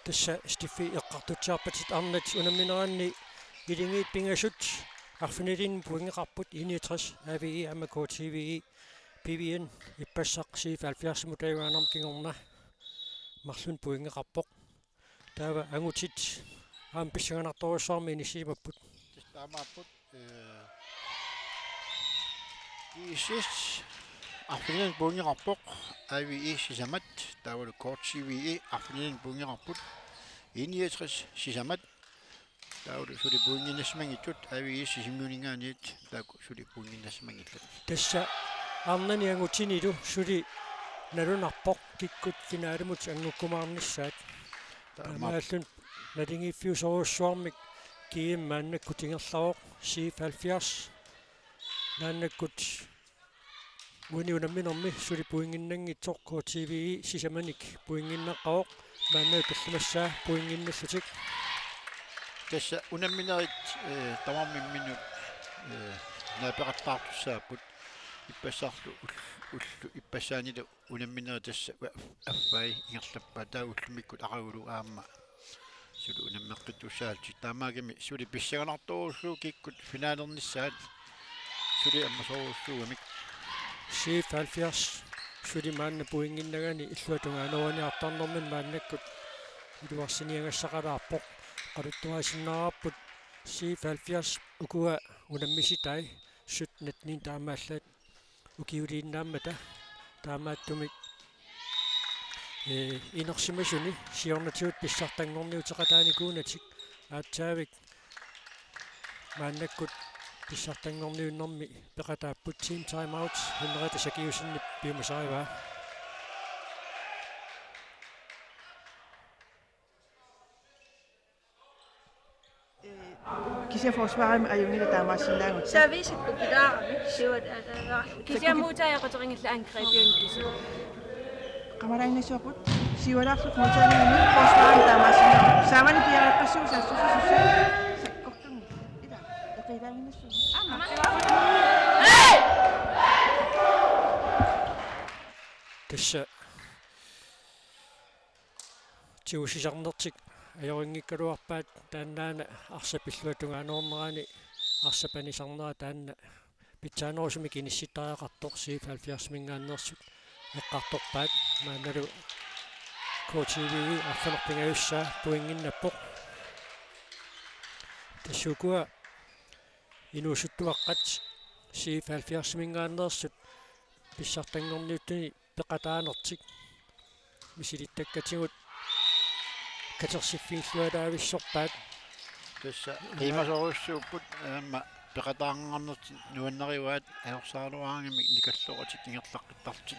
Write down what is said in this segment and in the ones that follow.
Tässä Stiffi eqqartutsiarpatit arnat unammineranni ilingiit pingasut arfinitin puingeqarput 61 AVI AMK TVI PVN ippassaq 77 mutayuanarm kingorna marlun puingeqarpoq taava angutit aam pissanganartorussarmi inisiimapput taamapput isis arfinin puingeqarpoq AVI sisamat taavalu kort CVE arfinin puingeqarput 61 sisamat taavalu suli puinginnassmangitut AVI sisimmuningaaniit taaku suli puinginnassmangillat tässä arnani angutinilu suli nalunarpoq kikkut finaalimut angukkumaarnissaat taamaallun nalingiiffiusorussuarmik kiimmaannakku tingerlaroq siif 70 naannakkut uniunamminermi suli puinginnangitsoq KTVI sisamanik puinginneqqaroq maannau tallumassaa puinginnallutik tässä unamminerit tamarmimminut naapeqartaartussaaput ippassarlu ullu ippasaanilu unammineri tässä affai ingerlappaa taaullumikkut aqagulu aamma sulu unammeqqittussaalti taamaagami suli pissaganartorussuu kikkut finaalernissaat suli ammasorussууamik siif 70 suli maanna puinginnagani illuatungaanoaniartarnermin maannakkut iluarsiniangassaqalaarpoq qaluttuaasinnaraarput siif 70 ukua unammisittai sutnatnin taamaallat ukiuliinnaammata taamaattumik inersimasuni siornatiut pissartangorniuteqataanikuunatik aatsaavik maannakkut pissartangorniunnermi peqataapput team time out hinnerata sakiusinni piumasarivaa Kisiaforsvarim ajungila taamaasillaangut Servicekku pilaarami siuat kisiamuutaajaqateringilla angrebiunkisi qamarainasuaqut siualaarlut muutaanimi forsvarim taamaasillaangut saamani piarapassuusassusussussa sakkortumi ila eqiilaaginassu amma tässä tiusisarnertik ajoringikkaluarpaat taannaana arsapilluatungaanoornerani arsapanisarnera taanna pitsaanorsumik inissittariaqartoq siif 70 mingaannersut eqqartorpaat maannalu KTVI arfanerpingajussaa puinginnappoq tassukua inuusuttuaqqat siif 70 mingaannersut pissartangorniuttuni peqataanertik misilittakkatigut katersiffiillualaavissorpaat tässä qiimasorussuupput aamma peqataangarnerti nuannerivaat ajorsaaluaangami nikalluqatit ingerlaqqittartit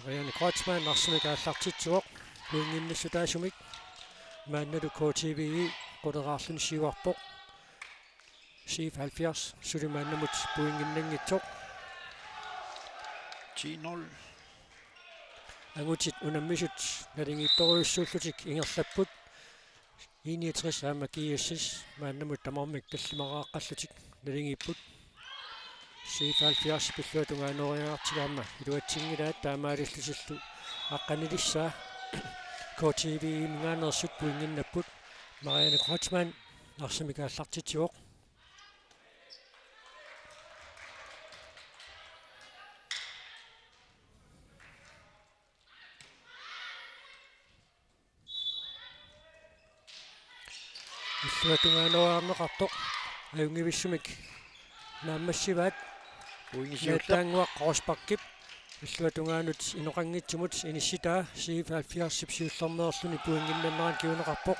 Marianne Kreutzmann arsimikaallartitsuoq puinginnassutaasumik maannalu KTVI qoderaarlun siuarpoq siif 70 sulimaannamut puinginnangitsoq 10-0 angutit unammisut nalingittoriussuullutik ingerlapput 61 aama kiiussis maannamut tamarmik tallimaraaqallutik nalingipput siif 70 pilluatungaanooriaartigaamma iluatsingilaat taamaalillusillu aqqanilissaa KTVI mingaannersut puinginnapput Marianne Kreutzmann arsimikaallartitsuoq illuatungaanoarneqartoq ajungivissumik naammassivaat puingisiuttaanguaq qorspakkip illuatungaanut inoqanngitsumut inissitaa siif 70 sipsiullernerluni puinginnanneran kiuneqarpoq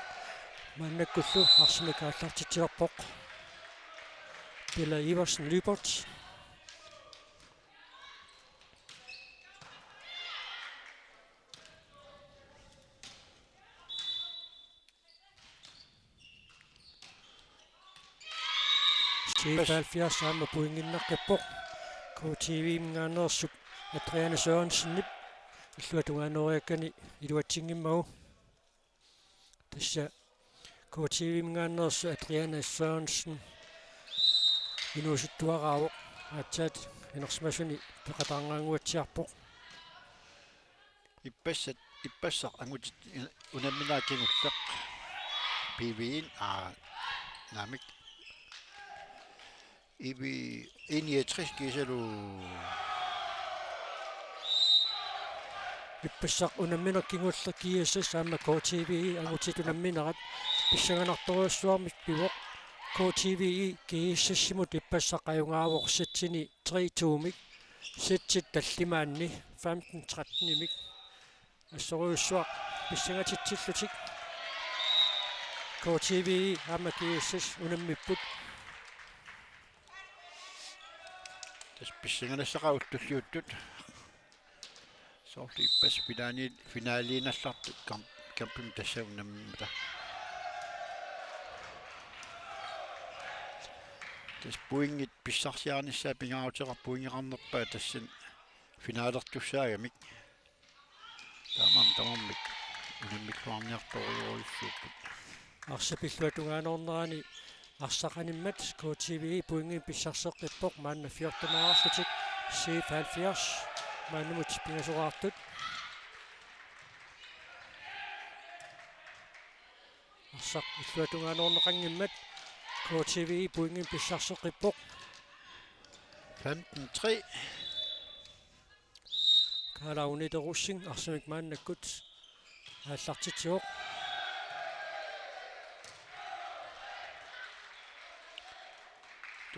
maannakkullu arsimikaallartitsiarpoq Bella Iversen Lybert siif 70 aama puinginnerqippoq KTVI mingaannersut Adriane Sørensen illuatungaanooriakkani iluatsinngimmagu tässä KTVI mingaannersu Adriane Sørensen inuusuttuaraawoq aatsaat inersmasuni peqataangaanguatsiarpoq ippassat иппассақ ангутит унамминааккингуллеқ PVin намик иби 61 кисалу иппассақ унамминаккингуллер KSS аама KTV ангутит унамминерат писсаганарторуссуармик пивоқ KTV KSS-симут иппассақ аюнгаавоқсатсини 3-2-мик ситсит таллимаанни 15-13-мик ассоруйуссуақ писсагатитсиллутик KTV аама KSS унаммиппут тас писсаганассақауллуллиуттут сорли иппас финалииналлартут кампим тассаунаммата тас пуингит писсарсиарниссаа пингаарутеқар пуингеқарнерпаа тассан финаалертуссаагамик тамаммик унаммикуарниарторуйуруйуссууппут арсапиллуатугаанорнерани арсақаниммат KTV пуингин писсарсеққиппоқ маанна 14-аарлутик C70 мааннамут пингасораартут арсақ иллуатугаанорнеқангиммат KTV пуингин писсарсеққиппоқ 15-3 калаунидеруссин арсамик мааннаккут ааллартитсиоқ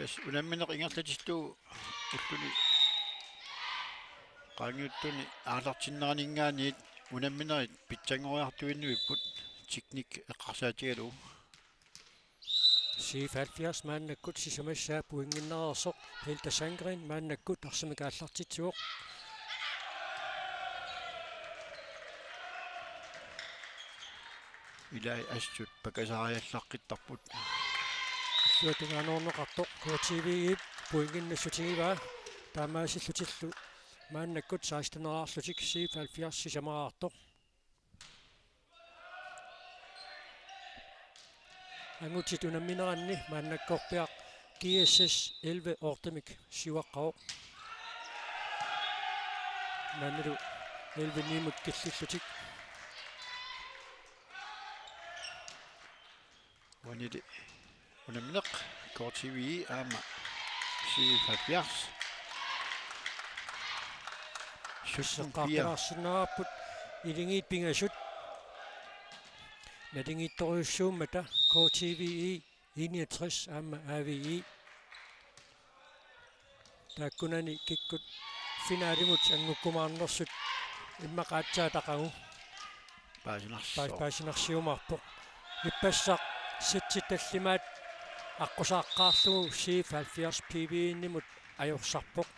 тас унамминеқ ингерлатиллуу уллуни qaangiuttuni aarlartinneraninggaaniit unamminerit pitsangoриартуиннуиппут teknik eqqarsaatigalu C70 мааннаккут сисамассаа пуингиннерерсоқ Hilda Sandgren мааннаккут арсамик ааллартитсуоқ илай ассут пакасаариаллаққиттарпут иллуатугаанорнеқартоқ KTV пуингиннассутигиваа таамаасиллутиллу мааннаккут 16-аарлутик C70 сисамараартоқ ангутит унамминеранни мааннаккорпиақ KSS 11 ортамик сиваққаоқ мааннеру 11 нимут киллиллутик ваниди унамминеқ KTV аама C70 сусеққарпинаарсинаараппут илингиит пингасут надингитторюссууммата KTV 61 аама AVI тааккунани киккут финалимут ангуккумаарнерсут иммақаатсаатақагу паасинарсиумарпоқ иппассақ ситситаллимаат аққусааққаарлугу C70 PV-иннимут ajorсарпоқ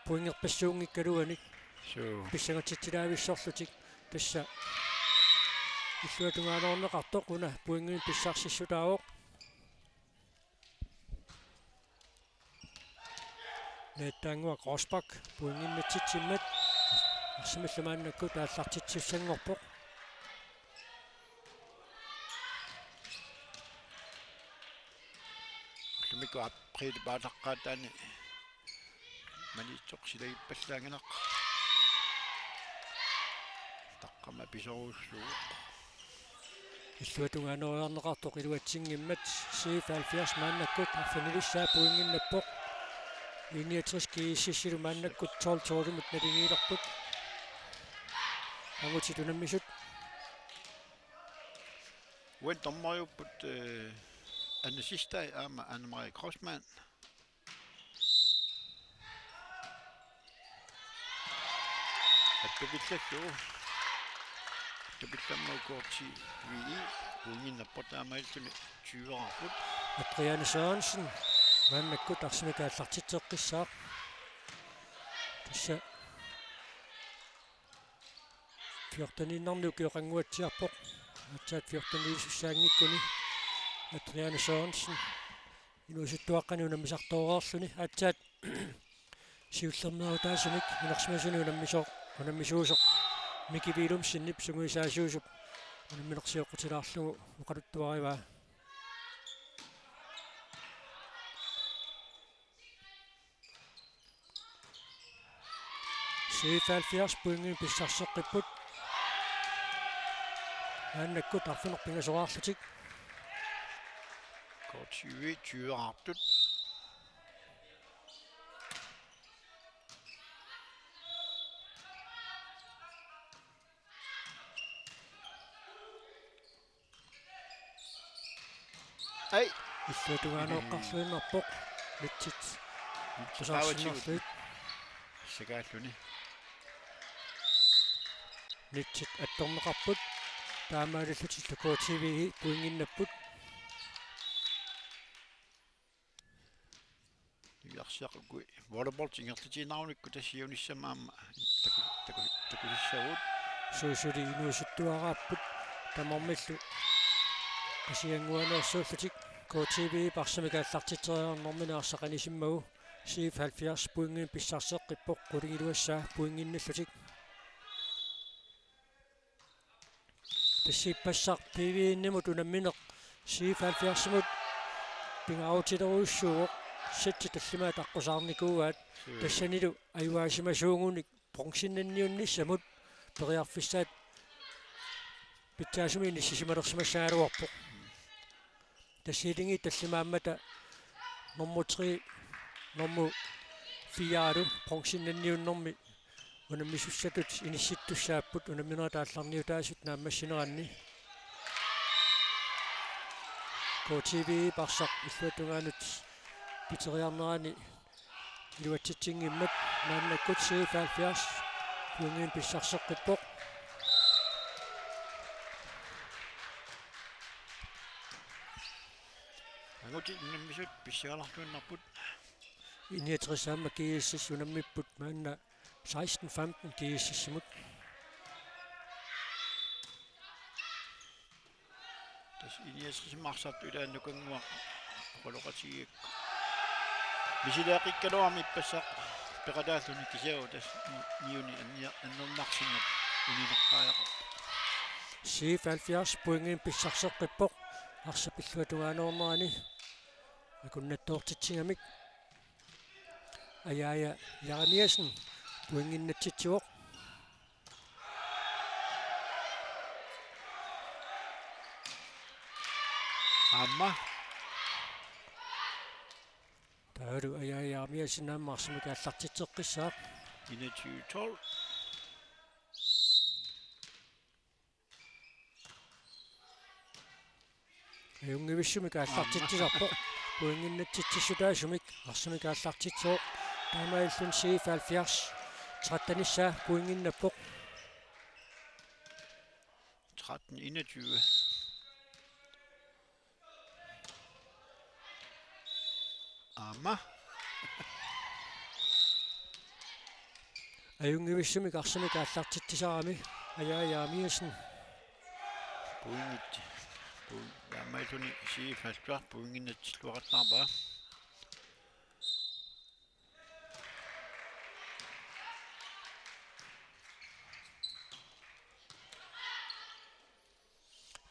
пуингерпассуунгиккалуаник писсагатитсилаависсорлутик тасса иллуатугаанорнеқартоқ уна пуингин писсарсиссутаавоқ нэтангуа Гросбак пуингиннатситсиммат арсималламааннакку тааллартитсуссангорпоқ лумику април баалаққаатаани манитсоқ силагиппаллаагинақ таққама писоруссуу иллуатугаанериарнеқартоқ илуатсингиммат C70 мааннаккут финилиссаа пуингиннаппоқ 61 кииссиссилу мааннаккут 12-12-мут налингиилерпут ангутит унаммисут уэн томмариуппут аннасистай аама Anne-Marie Crossmann атпипиллаллуу тапилламмау KTV пуингиннаппотаамаилтуни 20-арпут Adriane Sørensen мааннаккут арсимикааллартитсеққиссаақ тасса 14-иннарнуу киоқангуатсиарпоқ атсаат 14-исуссаангиккуни Adriane Sørensen инуисуттуаққани унаммисартоориарлуни атсаат сиуллернерутаасумик инерсимасуни унаммисуусоқ микивилум синнип сунгуисаасуусуп унамминерсиоққутилаарлугу уқалуттуариваа C70 пуингин писсарсеққиппут Annakut arfinerpingasoraarlutik. Kort 20, 20 artut. Ei, Иллуатугаанеэккарлуиннарпоқ литсит Ravachivut. тусаарсиннарлуит Sagaalluni. литсит атторнеқарпут таамаалиллутиллу KTV пуингиннаппут Yarsiaqukui volleyball tingerlitiinaarunikku tassiunissamaamma takusissavut суусули инуусуттуарааппут тамормиллу асиангуанеерсууллутик KTV парсамикааллартитериарнэрминаарсақанисиммагу сииф 70 пуингин писсарсеққиппоқ қулигилуассаа пуингинналлутик тассиппассар PV-иннимут унамминеқ сииф 70-мут пингаутилеруйуссууоқ сетти таллимаа таққусаарникууаат тассанилу аюаасимасуунгуник бронсиннанниунниссамут периарфиссаат питтаасумини сисималерсимассааруарпоқ тассилинги таллимааммата нормутри норму фиаару бронсиннанниуннэрми унаммисуссатут инисситтуссааппут унамминера таалларниутаасут нааммассинеранни KTV парсақ иллуатунгаанут питериарнерани илуатситсингиммат нааннаккут сииф 70 пуингин писсарсеққиппоқ Anguti nimmisut pissialartuinnarput иниатрисаама кииссис унаммиппут маанна 16-15 кииссимут tas iniasrisimmarsartu ilaannukangua qoloqatigiik misileaqikkaluarmi ippassaq peqalaalluni kisau tas niuni annermarsinnat uninerpaajaqar сииф 70 пуингин писсарсеққиппоқ арсапиллуатугаанернерани акуннаттоортитсигамик аяя ярамиасен пуингиннатситсуоқ amma таалу аяя ярамиасен нааммаарсимикааллартитсеққиссаа 21-12 юнгивиссумикааллартитсисарпоқ пуингиннатситсисутаасумик арсимикааллартитсоо таамаиллун сииф 70 13-ниссаа пуингиннаппоқ 13-21 amma аюнгивиссумик арсимикааллартитсисарами аяяамиасен puingit yaamailuni siifalluar puinginnatsilluaqatnaarpa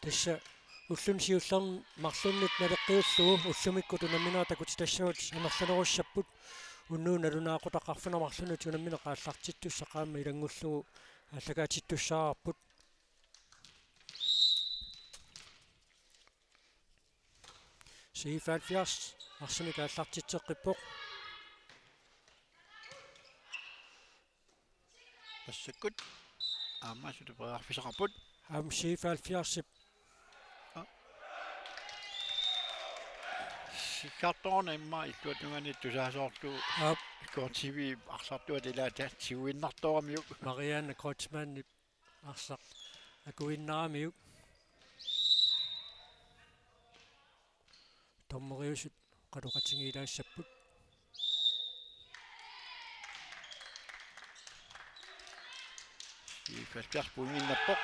тасса уллун сиуллерн марлуннит налеққиуллугу уллумикку тунамминератакут тассагут амерланеруссаппут уннуун алунаақутақарфина марлунут тунамминеқааллартиттуссақаама илангуллугу аллагаатиттуссаараппут сииф 70 арсимикааллартитсеққиппоқ тассаккут аамаасуту периарфисақарпут ам сииф 70 sikkartorna imma illuatungani tusaasорtu ап KTV арсартуа тилаата сиуиннарторамиук Marianne Kreutzmann арсақ акуиннарамиук томмориусут қалуқатингилаассаппут i Falkjærspuninapok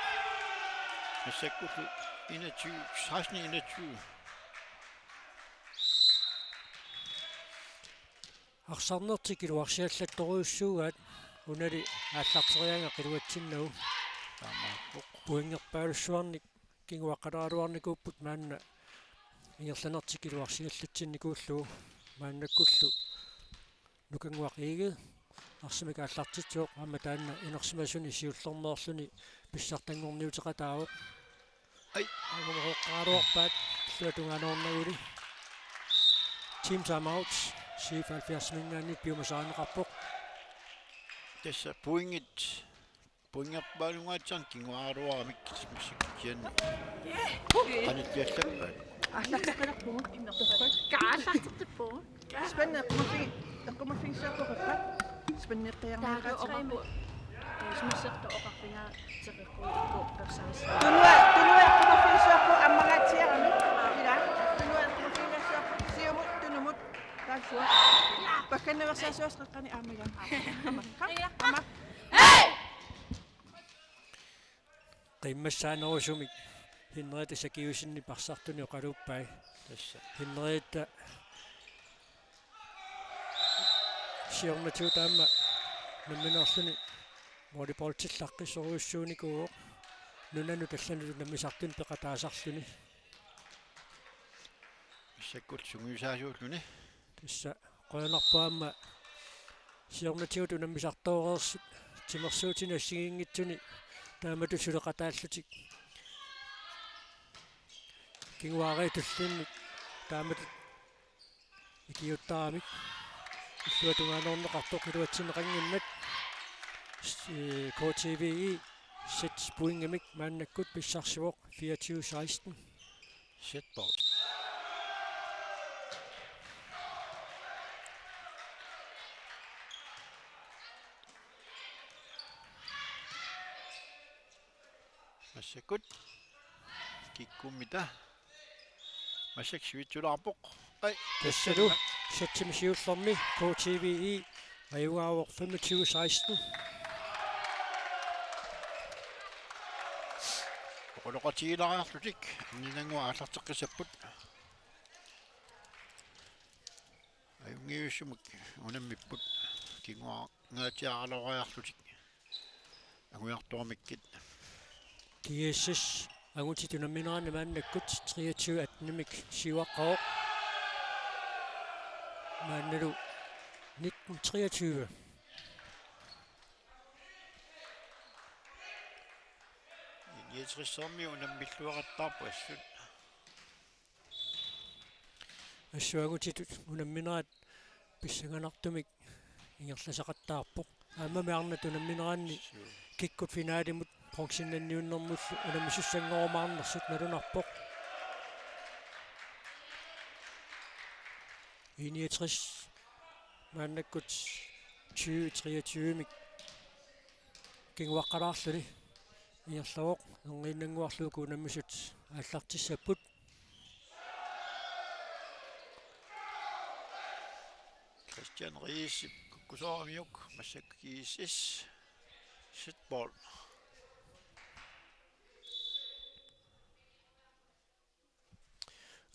насаккуту 21 16-21 арсарнертикилуарсиаллатторуйуссуугаат унали ааллартерианга қилуатсиннагу таамааппоқ пуингерпаалуссуарник кингуаққалаалуарникууппут маанна ингерланертикилуарсиаллатсинникууллугу мааннаккуллу нукангуақииге арсимикааллартитсуоқ аама таанна инерсимасуни сиуллернеерлүни писсартангорниутеқатаавоқ Aimumaqoqqaaluarpaat luatungaanoornaguli team timeouts 77 minnaani piumasaaneqarpoq Tässä puingerpaalungaatsan kinguaaruaramik missikkianni. Qanittiallappaat. Арлартаққиларпугу Kaallartertippugu. спанне эққумаффингсуарпоқарпа спаннеққиарнеқаатима Смиссерто оқарпингаа теқиққуу персонис. тунуа эққумаффингсуарпо аммагаатсиарами ила тунуа эққумаффингсуарпо сиумут тунумут таасуа пакканневерсаасуасқеққани аамила ама qimmassaanerusumik Henrietta sakiusinni parsartuni oqaluuppai Tässä. Henrietta siornatu taamma namminerluni volleyballtillaqqissoruussuunikuuq nunanu tallanulu nammisartun peqataasarluni Missakkut sunguisaasuulluni. tassa qoyanarpaamma siornatiutu nammisartooreersut timersuutina sigingitsuni taamatu suleqataallutik kinguareitullunni taamatu ikiuttaramik illuatungaanoorneqartoq iluatsineqanngimmat KTVI 6 poingemik maannakkut pissarsuoq 24-16 Setbold. Massakkut kikkummita massak sivitsularpoq tassalu satsimisiullermi KTVI ajugaawoq 25-16 oqoloqatiilariarlutik ninangua аллартеққисаппут аюнгиуссумак унаммиппут кингуа ngaatiaraloриарлутик агуяртуармиккит kiissas agutitunamminaanni maannakkut 23-18 siuaqqaoq maannalu 19-23 Nietrissormi unammiluaqattaarpu assut assuagutitut unamminaat pissanganartumik ingerlasaqattaarpoq aamamiarnatunamminaanni kikkut finaalimut proxinanniunnermullu unamissussangormaarnersut nalunarpoq 61 maannakkut 20-23 mik kinguaqqalaarluni inerlawoq nonginnanguarluuku unamissut aallartissapput Christian Ries kukkusooramiuk massakkiisis Setbold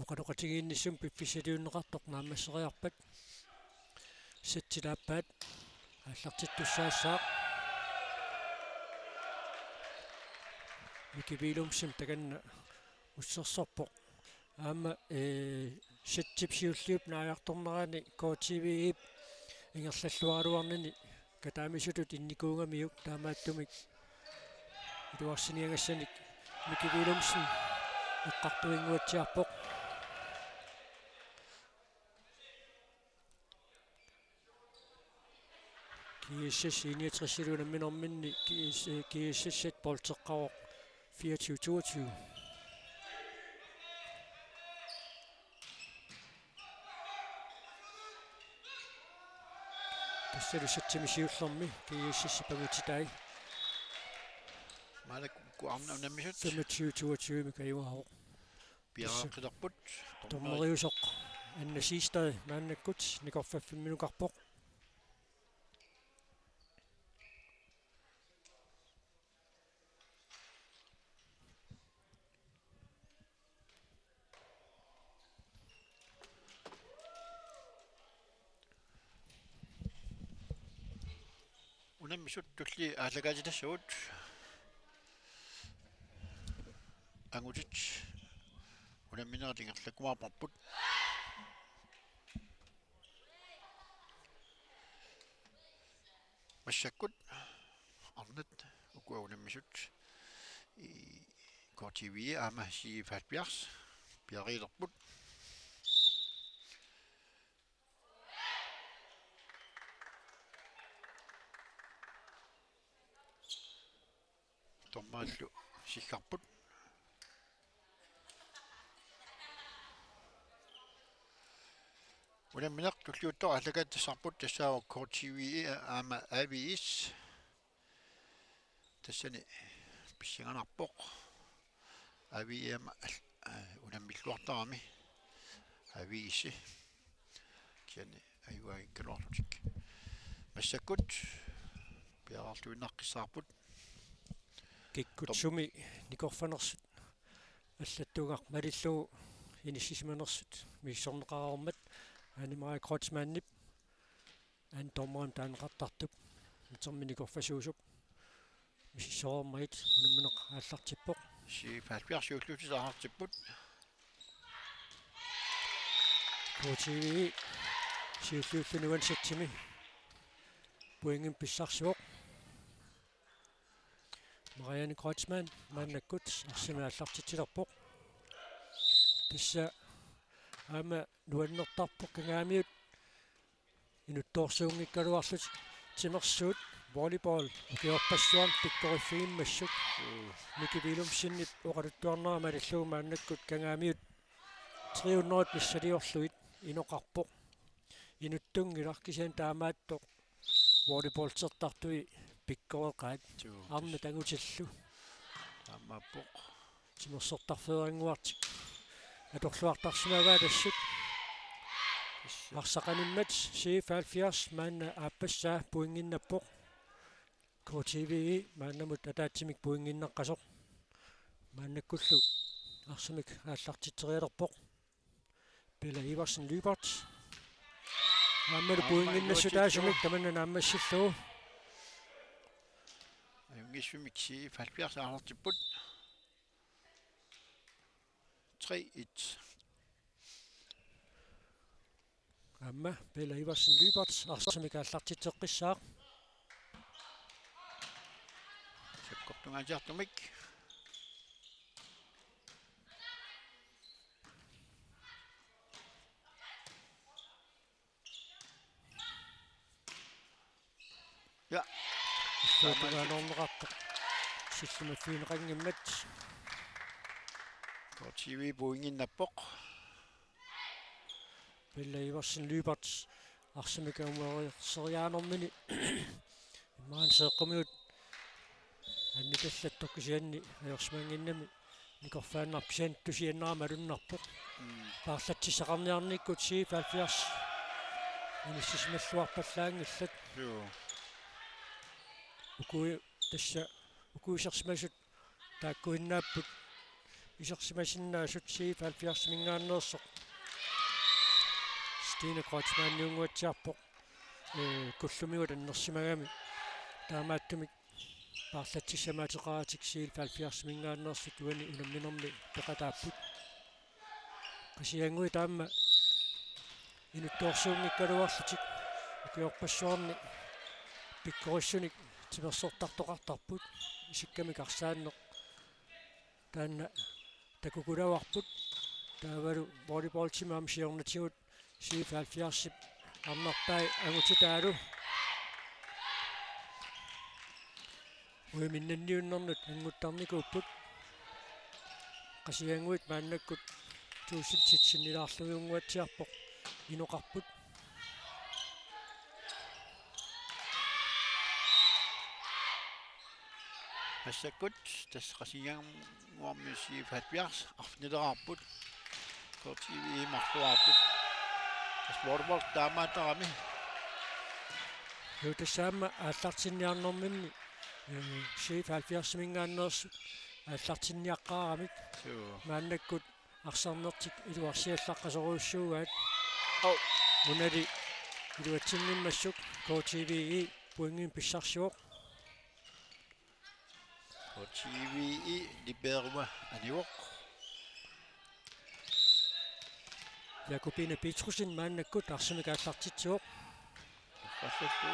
oqaloqatigiinnissum piffisaliunneqartoq naammasseriarpat satsilaappaat aallartittussaassаақ mikiviilumsum taganna ussersorpoq aama satsipsiulliup naajartornerani KTV-ip ingerlalluaruarnani kataamisutut innikuungamiuk taamaattumik iluarsiniangassanik mikiviilumsum iqqartuinguatsiarpoq kiissas 61-minerminni kiissasat bolteqqaroq 24-22 tassalu satsimisiullermi kiississipagutitai malakkuarna unammisut 25-22 mikayuaroq piaraaqqilerput torneriusoq anna siistad maannakkut nikorfaffimminukarpoq unammisut tulli aalagaatitassuut angutit unamminertingerlakumaarparput massakkut arnat ukua unammisut KTV ama 74 Bjerriderput. Tommallu sikkarput. Ulammineq tulluuttor allagattassarput tassaawa KTV ama AVS tassani pissinganarpoq AVM unammilluartarami AVS kiani ayuagikkaluarlutik massakut piararluinnaqqissaarput Kikkutsumi nikorfanersut аллаттугар малиллуу инissisimanersut миссорнеқараармат анимаа кротсманнип ан томмаан таанеқартартуп митерми никорфасуусуп миссоормаит унамминеқ ааллартиппоқ 74 юуллутисаарартиппут KTV сиуллууллунуансатсими пуингин писсарсуоқ Marianne Kreutzmann, Mannagut, Arsenal-Lartitilerpoq. Tissa ama nuannertarpoq kangaamiut inuttoorsuungikkaluarlut timersuut volleyball ukiorpassuam pikkoriffiimmassuk mikivilumsinnip oqaluttuarnerama allugu Mannagut kangaamiut 300 missaliorluit inoqarpoq inuttungilarkisian taamaattoq volleyball sertartui pikkoreqaat arna tangutillu amappoq timersortarfeeranguartik atorluartarsimavaa tassut arsaqanimmat 74 maanna aappassaa puinginnappoq KTV maannamut ataatsimik puinginneqqasoq maannakkullu arsamik aallartiterialerpoq Pelle Iversen Lybert aammalu puinginnassutaasumik tamanna naammassillugu Ayungisumik 74 аарtiput 3-1 Amma Pelle Iversen Lybert arsamik aallartiteqqissaaq sakkortungaasiartumik ja Suutugaanорнеқарпоқ силлумаффиинеқангиммат KTV puinginnappoq Pelle Iversen Lybert арсимикаумериерсериаанэрмини имаан сеэққумиут анникаллаттоқкисианни аёрсмангиннами никорфааннарписиан тусианнерама алуннарпоқ паарлатсисақарниарниккут 74 иниссисмаллуарпаллаангиллат ukui tassa ukuisarsimasut taakkuinnaapпут исерсимасиннаасут 74 мингааннерсоқ Stine Kreutzmann нунгуатсиарпоқ куллумигут аннерсимагами таамааттумик паарлатсисамаатеқаратик 74 мингааннерсут уани унамминерми пеқатааппут қасиангуи таама инутторсуунгиккалуарлутик укиорпассуарни пиккориссуник тимерсортартоқартарпут исиккамик арсааннеқ таанна такукулаварпут таавалу волейбол тимаам сиорнатигут 74 арнарпай агутитаалу уиминнанниуннернут ангуттарникууппут қасиангуит мааннаккут тууситсиннилаарлугунгуатсиарпоқ иноқарпут massakut tasqasiang muamisi 74 arfnileraarput KTV martuarput tasborborg taamaatarami Юутассаама ааллартинниарнэрминни 74 мингааннерсут ааллартинниаққаарамик мааннаккут арсарнертик илуарсиаллаққасоруussуугаат мунали илуатсиннимассук KTV пуингин писсарсуоқ KTV liberua aniuq Jakobine Petrusen мааннаккут арсимик ааллартитсуоқ фассатту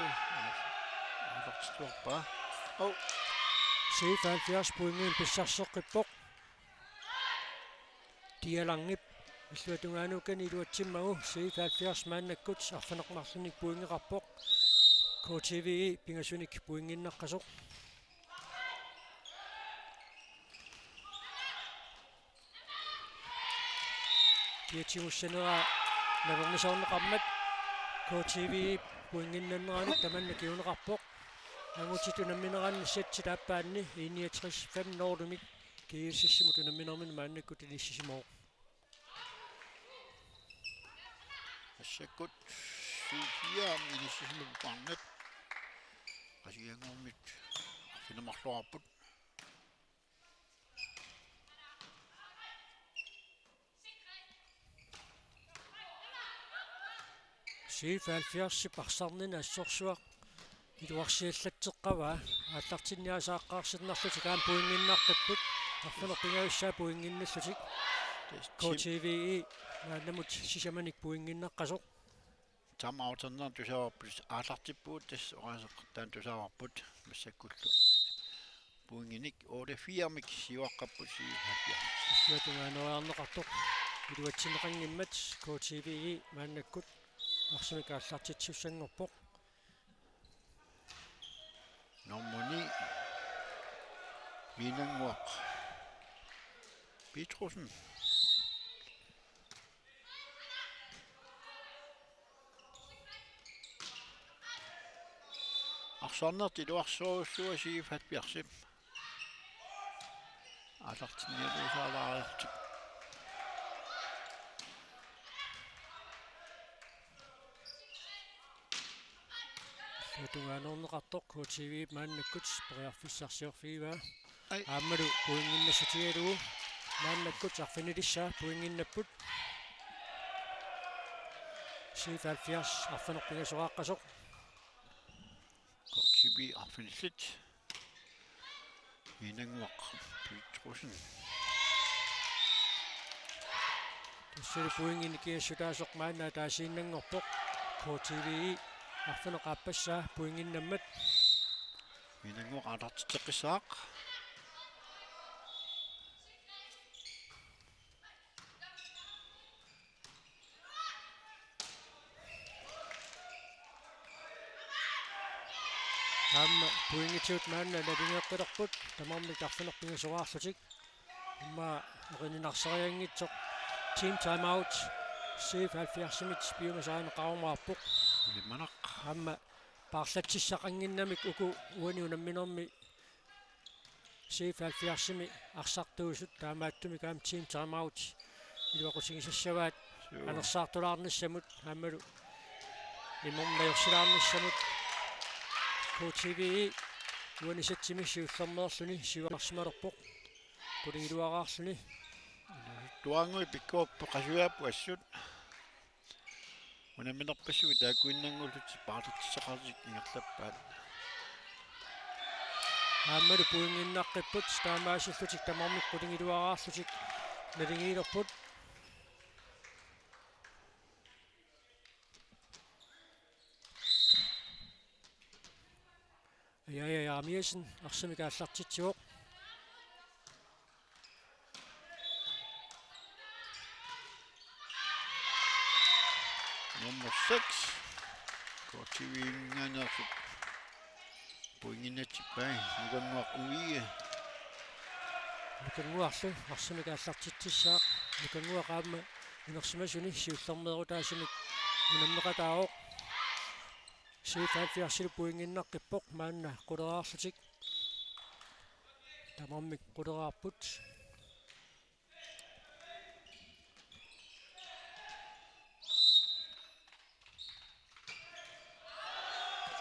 алартуарпа 74 пуингин писсарсеққиппоқ tialangip иллуатунгаануккани илуатсиммагу 77 мааннаккут арфанеқмарлуник пуингеқарпоқ KTV пингасуник пуингиннаққасоқ тиатсигуссанера навернисаорнеқармат KTV пуингиннаннераанук таманна киунеқарпоқ ангутитунамминераанни сатси тааппаанни 69 нордумик кииссиму тунамминермин мааннаккут илиссисимоо ассаккут сууфиам илиссисиму паарнат qasiangormit finemarluarput 77 парсарнина ассорсуақ илуарсиаллатсеққаваа ааллартинниасааққарсиннарлути каам пуингиннартаппут арфанерпингауссаа пуингинналлутик KTV наанамут сисаманик пуингиннаққасоқ тамаутаннер тусаварпут аалартиппуут тас орасеққартаан тусаварпут массаккуллу пуингиник 84мик сиуаққаппут сиихаппиа иллуатунгаанераарнеқартоқ илуатсинеқангиммат KTV мааннаккут арсимикааллартитсуссангорпоқ нормони минангуақ Петруsen арсарнерт илуарсоруссуа сиифат пиарсип алартинниалуусаалаариартик иллуатунгаанернеқартоқ KTV мааннаккут периарфиссарсиорфигиваа ай аамалу пуингиннассутигалугу мааннаккут арфинилиссаа пуингиннаппут 77 арфанерпингасорааққасоқ KTV арфинилlit минангуақ Петруsen тассали пуингинникиассутаасоқ маанаа таасииннангорпоқ KTV арфанеқааппассаа пуингиннаммат минангуақ алартитеққисаақ аама пуингитсуут маанна лавингеққилерпут тамармик арфанерпингасораарлутик имма орининарсариангитсоқ team time out 77-мит пиумасаанеқарумаарпоқ лиманақ аама паарлатсиссақангиннамик уку уаниунамминерми 77-ми арсартуусут таамааттуми каам team time out илуақутигисассаваат анерсаартулаарниссамут аамалу иммернайорсилаарниссамут KTV уанисатсимиссиуллернеерлүни сиварсималерпоқ кулигилуараарлүни туангуи пиккооппо qasuaappu assut унаминерпассуги таакуиннангууллут паартитсақарсик ингерлаппаат аамалу пуингиннаққиппут таамаасиллутик тамармик кулигилуараарлутик налингиилерпут я амиасен арсимикааллартитсуоқ nummer 6 KTV ngannersup puinginatippai nukanguaq uie нукангуарлу арсимикааллартитсаақ нукангуақаама инерсимасуни сиуллернеерутаасимик унаммеқатаавоқ 77 пуингиннаққиппоқ маанна қулераарлутик тамармик қулераарпут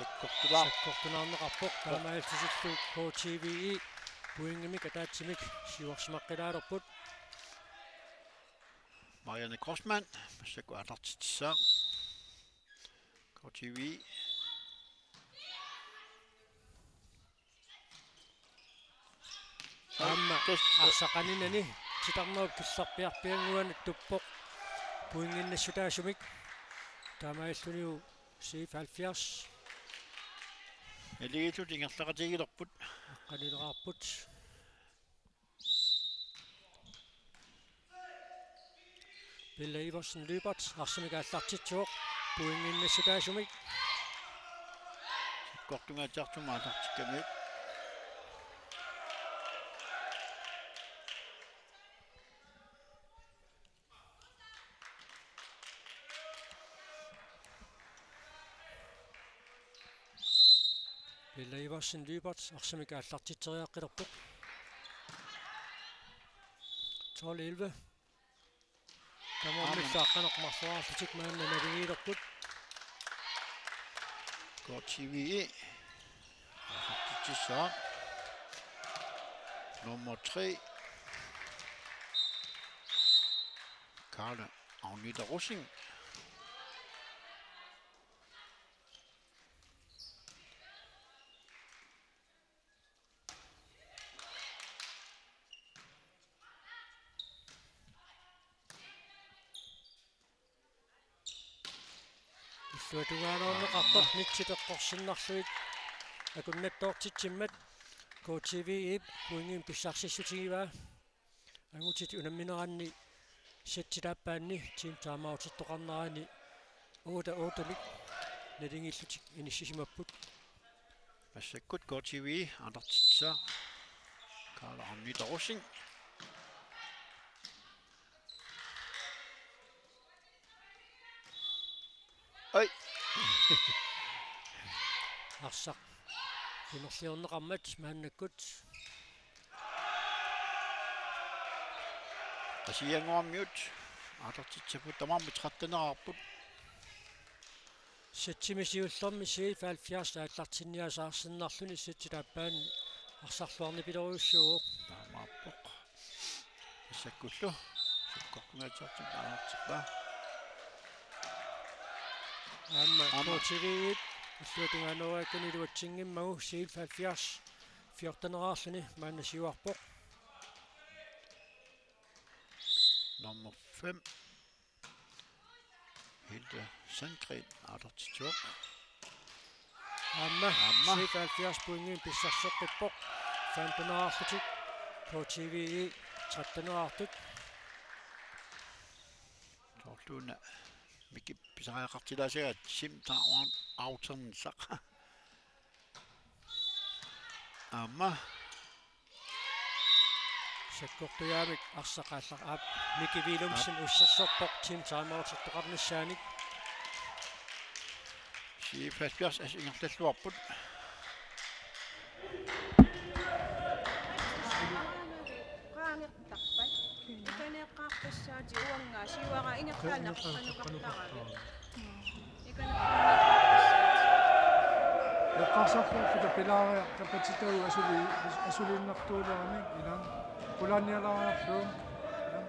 саккортулаарнеқарпоқ таамаалсисиллу KTV пуингимик атаатсимик сиуарсимаққилаалерпут Marianne Grossmann massaku алартитсаа KTV аама арсақанинани титарнеруп килларпиарпиангуанат туппоқ пуингиннассутаасумик таамааллуниу 77 элигитут ингерлақатигилерпут аққалилераарпут Ville Iversen Lybert, Arsemik Allartitsuoq, Puinginnissukaasumik. Kortungaatiartuma alartikkamik. Ville Iversen Lybert, Arsemik Allartiteriaqqilerpuq. 12-11. Kamornissaaqqanaqmarsuarlutik maanna navigiilerput. KTVE. Alartitissaaq. Nummer 3. Karla Agneta Russing. Suatugaanoorneqartor nitsiteqqorsinnarluit akunnattoortitsimmat KTVE puingin pissarssissutigiva angutit unammineranni sattilaappaanni team timeout-ittoqarnerani 8-8-mik nalingillutik inississimapput Massakkut KTVE alartitsaaq. Karla Agneta Russing. Oi. Arsaq inerliorneqarmat maannakkut Asianguarmiut alartitsaput tamarmut 13-nerarput. sattimisiullermi 70 aallartinniasaarsinnarluni sattilaappaanni arsarluarni pileriussuuq Tamarpoq. Massakkullu. Kortungaatiartum alartippaa. Amma KTVE Suatugaanoraakani luatsingimmagu 70 14-nerarluni maannasiuarpoq. Nummer 5. Hilde Sandgren alartitsuoq. Amma 70 puingin pissarseqqippoq 15-nerarlutik KTVE 13-nerartut. Torluuna Miki pisariaqartilaasigat simtaaruan auternissaq. Amma Sakkortuyaamik arsaqaallar Miki Willumsen ussersorpoq team timeout-ittoqarnissaanik 74 asingertalluarput. Qaangertarpat. Ikaneqqaartassaati uangaa siuaqa ingertaanaqanuqartarali. Eqqarsarluuffika pilaaria tapatitagu asulinnartuularamik ilan pulaannialaranarluun ilan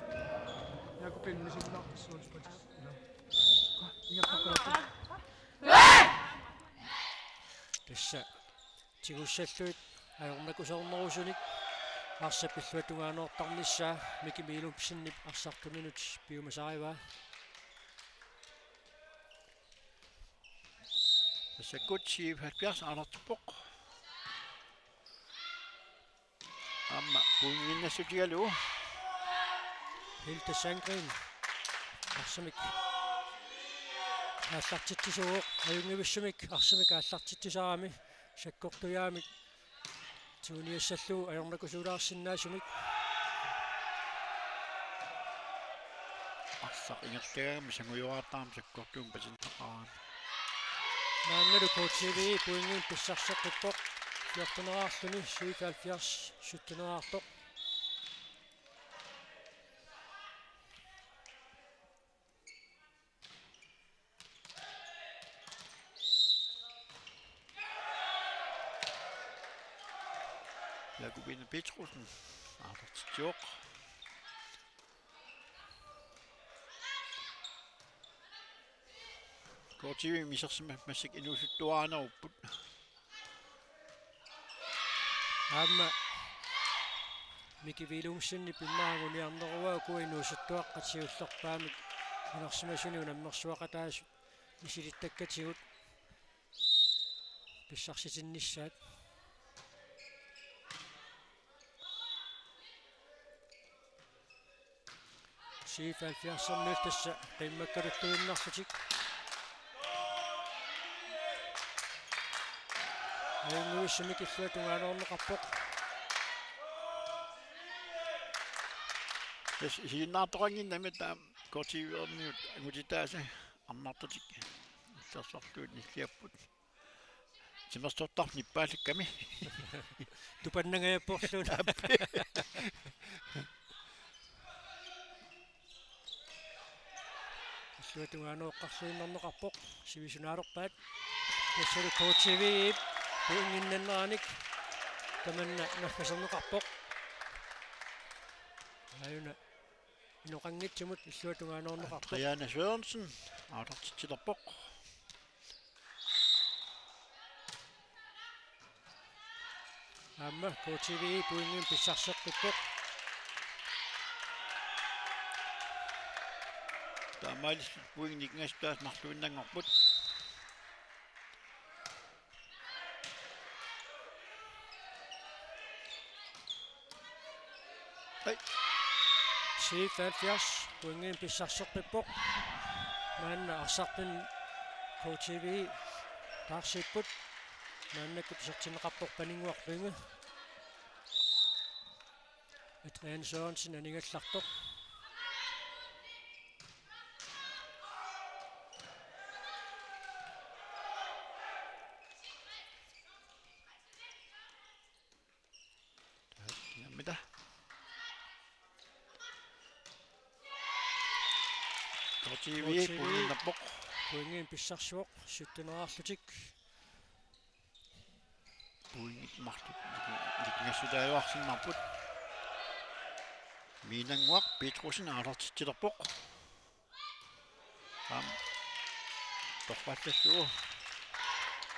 yakupin misinnaarpissuulispatis ilan ingertaqqalappu tassa tigussаллуит ajornakusernerusуник арсапиллуатугааноортарнissaa Miki Willumsenнip арсартуминут пиумасариваа Massakkut 70 alartippoq. Amma puinginnassutigalu. Hilde Sandgren арсамик ааллартитсисууоқ аюнгивиссумик арсамик ааллартитсисарами саккортуяамик туниассаллуу ajornakusulaarsinnaasumik Arsaq ingertagaami sangujuaartaam sakkortuum pasintaqaraan. наанналу KTVE puingin pissarseqqippoq 14-nerarluni 77 17-nerartoq Jakobine Petrusen alartitsuoq. KTVE misersimak massik inuusuttuaanarupput. Amma Miki Willumsenni pimmaanguniarnerua kuinuusuttuaqqatiullerpaamik inersimasuni unammersuaqataasu isilittakkatigut pissarsitinnissaat 74 тасса qimmakkaluttuinnarlutik айнгуиссумик иллуатунгаалоорнеқарпоқ Yes, hinnaatoqanginnami taam kortiviorniut angutitaasa arnartatik tassartuut nilliapput simersortarnippaalikkami тупаннагаяппорлуун иллуатунгаанооққарлуиннэрнеқарпоқ сивисунаалерпаат тассалу KTV пуингиннаннерааник таманна наффасернеқарпоқ аюна иноқангитсумут иллуатунгаанорнеқарпоқ Triana Sørensen aatartittilerpoq аама KTV пуингин писсарсеққиппоқ taamaalis puingnikngastaas marluinnangorput Hei 77 пуингин писсарсеққиппоқ маанна арсартун KTV таарсиппут мааннакку писартинеқарпоқ панингуарлуинга Adrian Sørensen анигаллартоқ namida KTV puinginnerpoq пуингин писсарсуоқ суттунераарлутик puingit martut nikngassutaаюарсиннарпут Minanguaq Petrusen aatartittilerpoq taam torpallassuo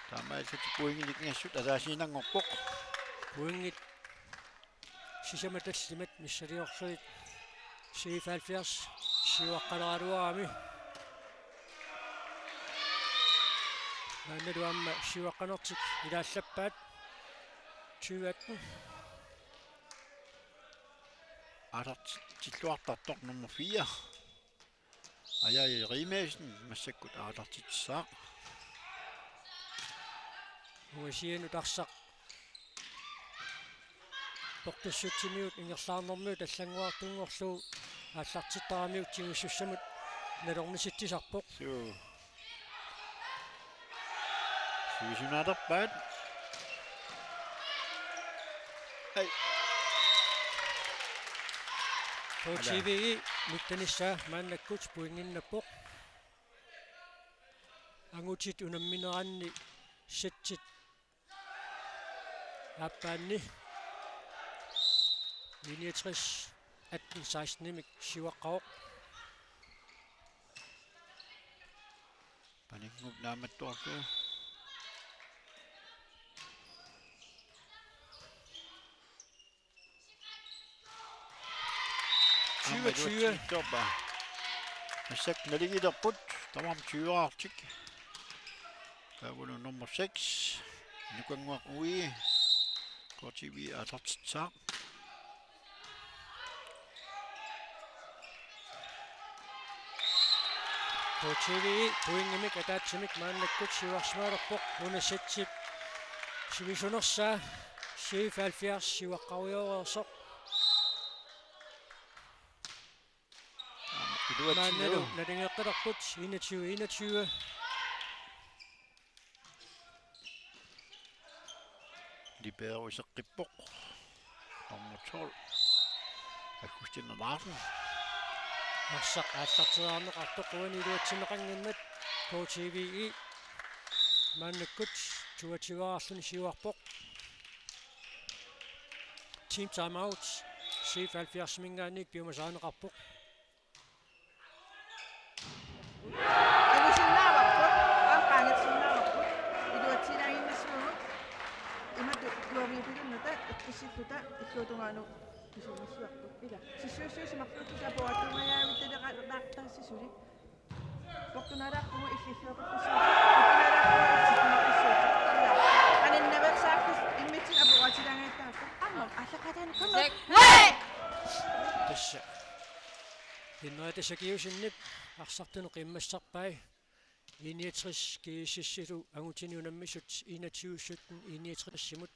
taamaisat puinginikngassut alaasiinangorpoq пуингит сисаматаллимат миссалиорлуит 77 сиуаққалаалуаами наанналуамма сиуаққанертик илааллаппаат 2018 aatartitluartartoq nummer 4 ajai Rimasen massakkut aatartitsaaq уасиану тарсақ тоқтассутсимиут ингерлаарнэрмиут аллангуартунгорлуу ааллартиттарамиут тигуссуссамут налорниситтисарпоқ сивисунаатерпаат ай KTV миттанисса мааннаккут пуингиннаппоқ ангутит унамминеранни сатсит аппаанни линия 60 18 16 сиваққаоқ панингуп нааматтуарлуу 2020 toppa massak naligilerput tamam 20-artik kaavunu nummer 6 nukanguaq ui KTV aatartitsaaq KTV пуингимик атаатсимик мааннаккут сиварсмаалерпоқ унасатсит сивисунерсаа 77 сиваққаруйоорсоқ маанналу налингеққилерпут 21 Liberuiseqqippoq nummer 12 Agustin Larsen арсақ ааллартиаарнеқартоқ уанилуатсинеқангиннат KTV мааннаккут 22 сиварпоқ Team time out 77 мингааник пиумасаанеқарпоқ Agusinaawaqput aaqaanatsinnaawaqput iluatsinaanginnassugut imatu tuaviipilunnuta ikkissилluta иллуутунгаanu исумассуарпут ила сиссуусуусимарпутта пуатумаяавитталеқаартаассисули портунаалааққугу иллиллуаққиссуут портунаалааққугу аниннаверсааққис иммитсин апуатилангааттааққу амма аллақатаани камма тасса иннера тасакиусиннип арсартуну қиммассарпай иниатрис кииссиссилу агутиниунаммисут инатиуссуттун иниатриссимут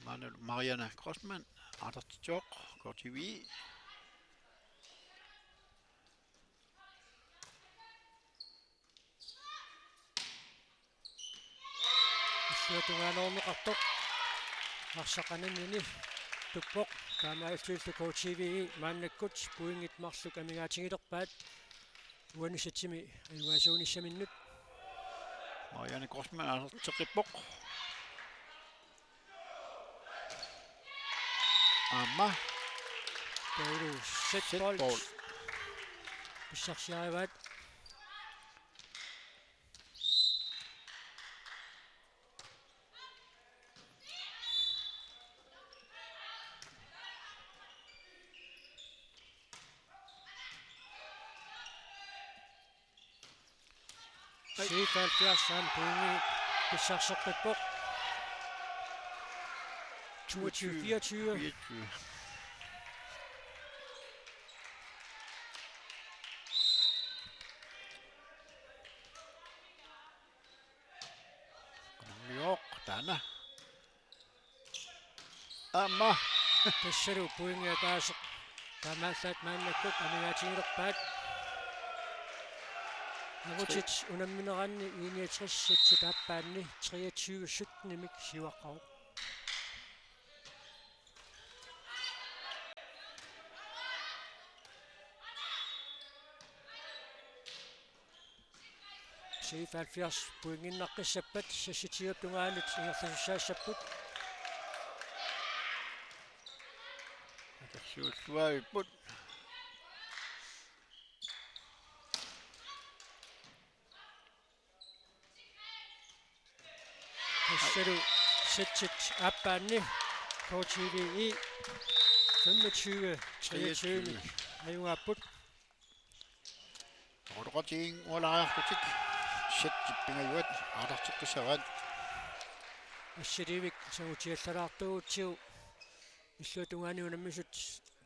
Marianne Grossmann, Artertjok, KTV. issуатугаанермеқартоқ арсақананини туппоқ таамааллууллу KTV мааннаккут пуингит марлук амигаатингилерпаат уанусатсими аюгаасуунissamиннут Marianne Grossmann, Artertjok. Amma. таулу Set сетбол ball. писсарсиариваат сифалфиарсаан пуинги писсарсеққиппоқ 22-24 24. New York, Dana. Amma. тассалу пуингиатаасеқ таамааллаат мааннаккут амигаатингилерпаат агутит унамминеранни иниатриссатсит ааппаанни 23-17 нимик сиваққау сифалфиарс пуингиннаққиссаппат сасситиуптунгаанут ингерласуссаассаппут Atersuutsuaviput. тассалу сетсит ааппаанни KTV 25-23 аюнгаппут Orqatiin ualaartutik. Settipingajuat Artertjokkisarat. ассиливик сагутиаллалаартуутсиу иллуатунгааниунаммисут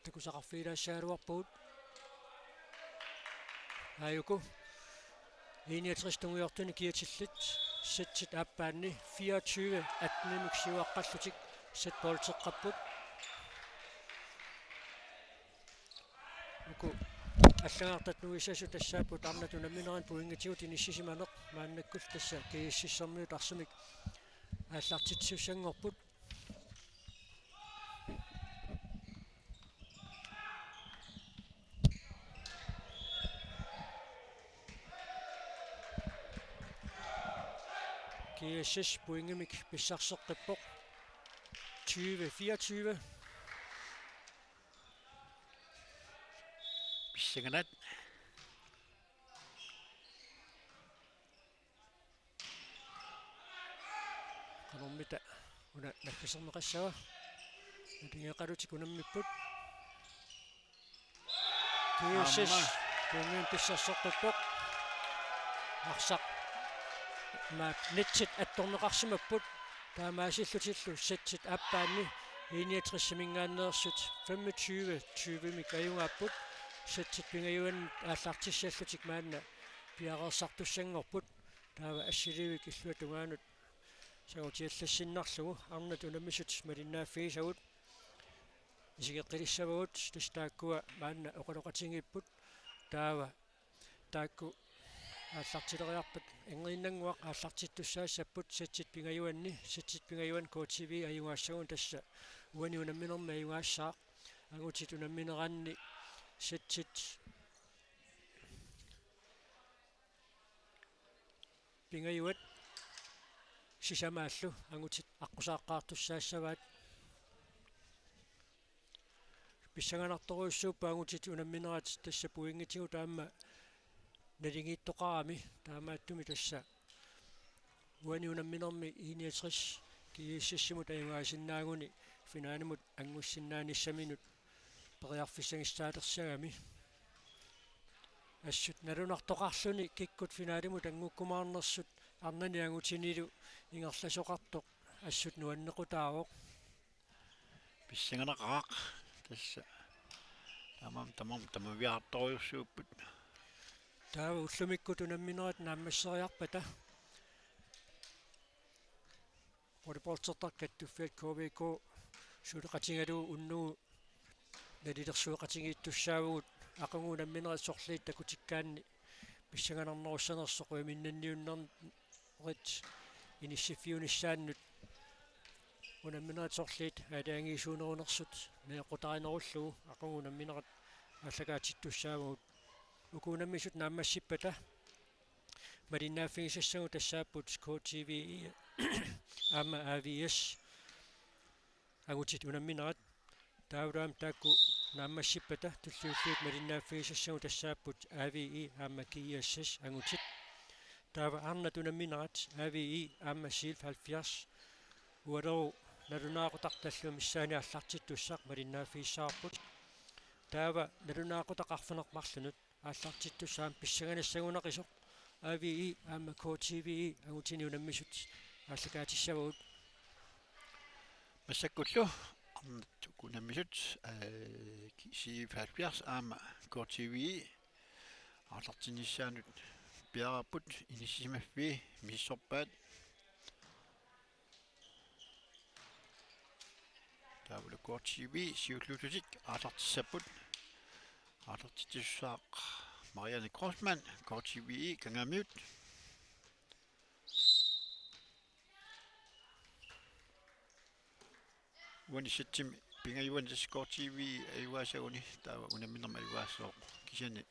такусақарфилаассаалуарпуут аюку иниатрistунguiortuni kiatillит сетсит ааппаанни 24-18 сиваққаллутик сетболтеққаппут уку аллагаартатнуисасу тассааппут арнатунамминеран пуингатигут иниссисиманеқ мааннаккул тасса кииссиссэрмиут арсумик ааллартитсуссангорпут кииссис пуингимик писсарсеққиппоқ 20-24 Pissinganat. канормита уна наккасернеқассава натингеқалутик унаммиппут кииссис пуингим писсарсеққиппоқ арсақ ма нитсит атторнеқарсимаппут таамаасиллутиллу сетсит ааппаанни иниатриссимингааннеерсут 25-20 мик аюнгааппут сетсит пингаюан ааллартиссаллутик маанна пиареерсартуссангорпут таава ассиливик иллуатунгаанут сагутиаллассиннарлугу арнат унаммисут малиннааффигисагут исигеққилиссавагут тастааккуа маанна оқалоқатингиппут таава таакку ааллартилериарпат ингериннангуақ ааллартиттуссаассаппут сетсит пингаюанни сетсит пингаюан KTV аюнгаассагун тасса уани унамминерми аюнгаассаа агутит унамминеранни сетсит пингаюат сисамааллу агутит аққусааққаартуссаассаваат писсаганарторуйуссууппа агутит унамминерат тасса пуингитигу таама налингиттоқарами таамааттуми тасса уани унамминерми иниатрис кииссиссимут аюгаасиннаагуни финаанимут ангуссиннааниссаминут периарфиссагиссаалерсагами ассут налунартоқарлуни киккут финаанимут ангуккумаарнерсут арнани агутинилу ингерласоқартоқ ассут нуаннеқутаавоқ Pissinganaqaq. Tassa Tamam viartoriussuupput. Tää ullumikku tunamminerat naammasseriarpata. Volleyballsertarkattufiat KVK suuleqatingalu unnugu nalilersueqatingiittussaavugut aqanguunamminerat sorliit takutikkaanni pissanganarnerussanersoq minnanniunnerrit inissifiunissaannut unamminerat sorliit alaangiisuunerunersut meequtarinerullugu aqanguunamminerat аллагаатиттуссаагут укуунаммисут нааммассиппата малиннааффигисассагу тассааппут KTV ама AVS агутит унамминерат таавраам таакку нааммассиппата туллиуллуут малиннааффигисассагу тассааппут AVE ама KSS агутит таава арнат унамминерат AVE ама SILF 70 уалеру налунаақутарталлу миссаани аллартиттуссақ малиннааффигиссаарпут таава налунаақутақарфанермарлунут ааллартиттуссаам писсаганассагунақисоқ AVE ама KTV агутини унаммисут ааллагаатиссавагут Massakkullu arnat kunammisut SILF 70 ама KTV aallartinissaanut piarapput inissimaffi missorpaat taavula KTV siullututik aallartissapput aallartitussaaq Marianne Grossmann KTV kangamiut uanissatim pingayuan KTV ayuaasaguni taava unamminerma ayuaassoo kisani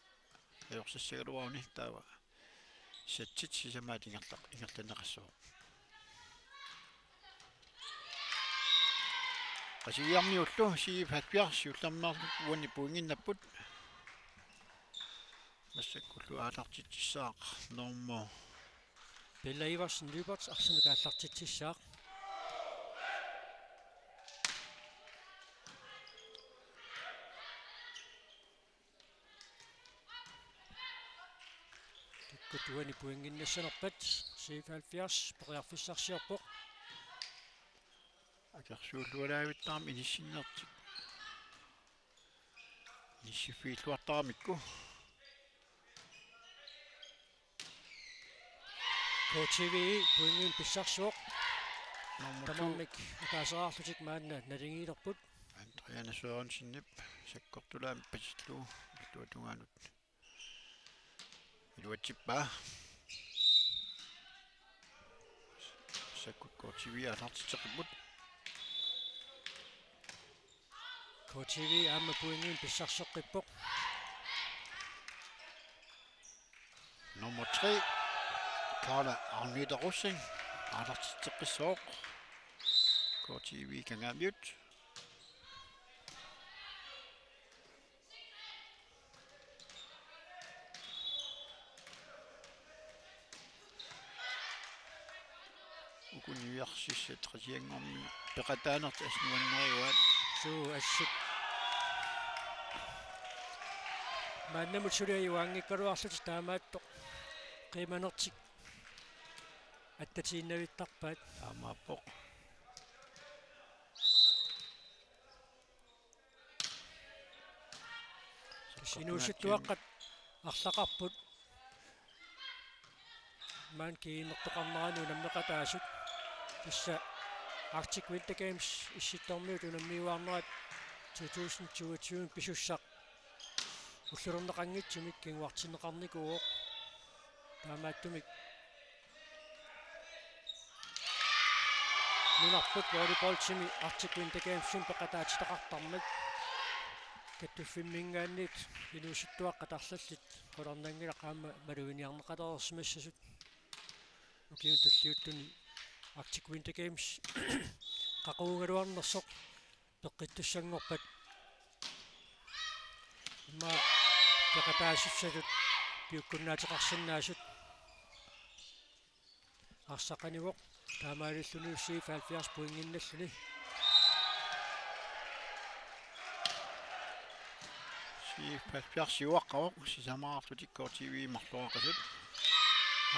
ajorsassagaluaruni taava satsit sisamaat ingertanneqassoo qasigiarniullu SILF 70 siullarmaar uani puinginnapput massakkullu aallartittissaaq normo Bella Iversen Lyberts arsumiga allartitsissaaq tikkutuani puinginnasanerpat SILF 70 periarfissarsiorpoq akersuullualaavittaarmi inissinnertik inissifiilluartaramikku KTV puingin pissarsuoq normo tamarnik ataaseraarlutik maanna nalingiilerput Andreana Sørensen sakkortulaam pasilluu illuatungaanut iluatippa sakkut KTV aallartiteqiput KTV ама puingin pissarsoqqippoq nummer 3 Carla Agnete Rossing aallartiteqissooq KTV kangamiut ukuniuarsissa trasiangormi peqataanert asnuanneriuat suu assut maannamut suliayuaangikkaluarlut taamaattoq qiimanertik attatiinnavittarpaat aamaappoq sinuusuttuaqqat арлақарпут маан киинертоқарнерану наммеқатаасут тасса Arctic Winter Games исситтормиут унаммиуарнерат 2022 писуссақ уллернеқангитсумик кингуартинеқарникуоқ таамааттумик нунарпут волейболтими Arctic Winter Games-сум пеқатаатитақартармат каттуффиммингааннит инуусуттуаққатарлаллит қолорнангилақаама малуиниарнеқалерсимассасут укиун таллиуттуни Arctic Winter Games qaqungaluarnersoq peqqittussangorpat имма пеқатаасуссалут пиуккуннаатеқарсинаасут арсақаниуоқ таамаалиллуни SILF 70 puinginналлуни SILF 70 siuaqqaroq sisamaarlutik KTV marluaqasut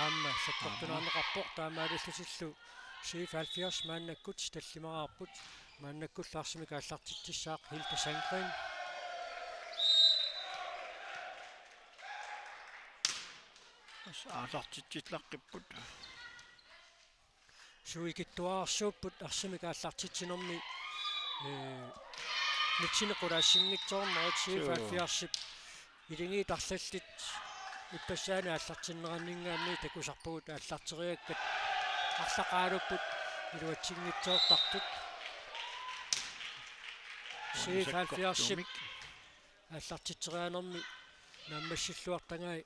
аама саккортунаанеқарпоқ таамаалиллутиллу SILF 70 мааннаккут таллимараарпут мааннаккуллаарсимик ааллартитсissaaq Hilda Sandgren аасартитсиллаққиппут суикиттуаарсууппут арсимикааллартитсинерми нитсинеқулаассингитсоорнерит сифаалфиарсип илинги тарлаллит иппассаани ааллартиннераннингаами такусарпугут ааллартериаккат арлақаалуппут илуатсингитсоортартут сифаалфиарсип ааллартитсерианерми нааммассиллуартангаи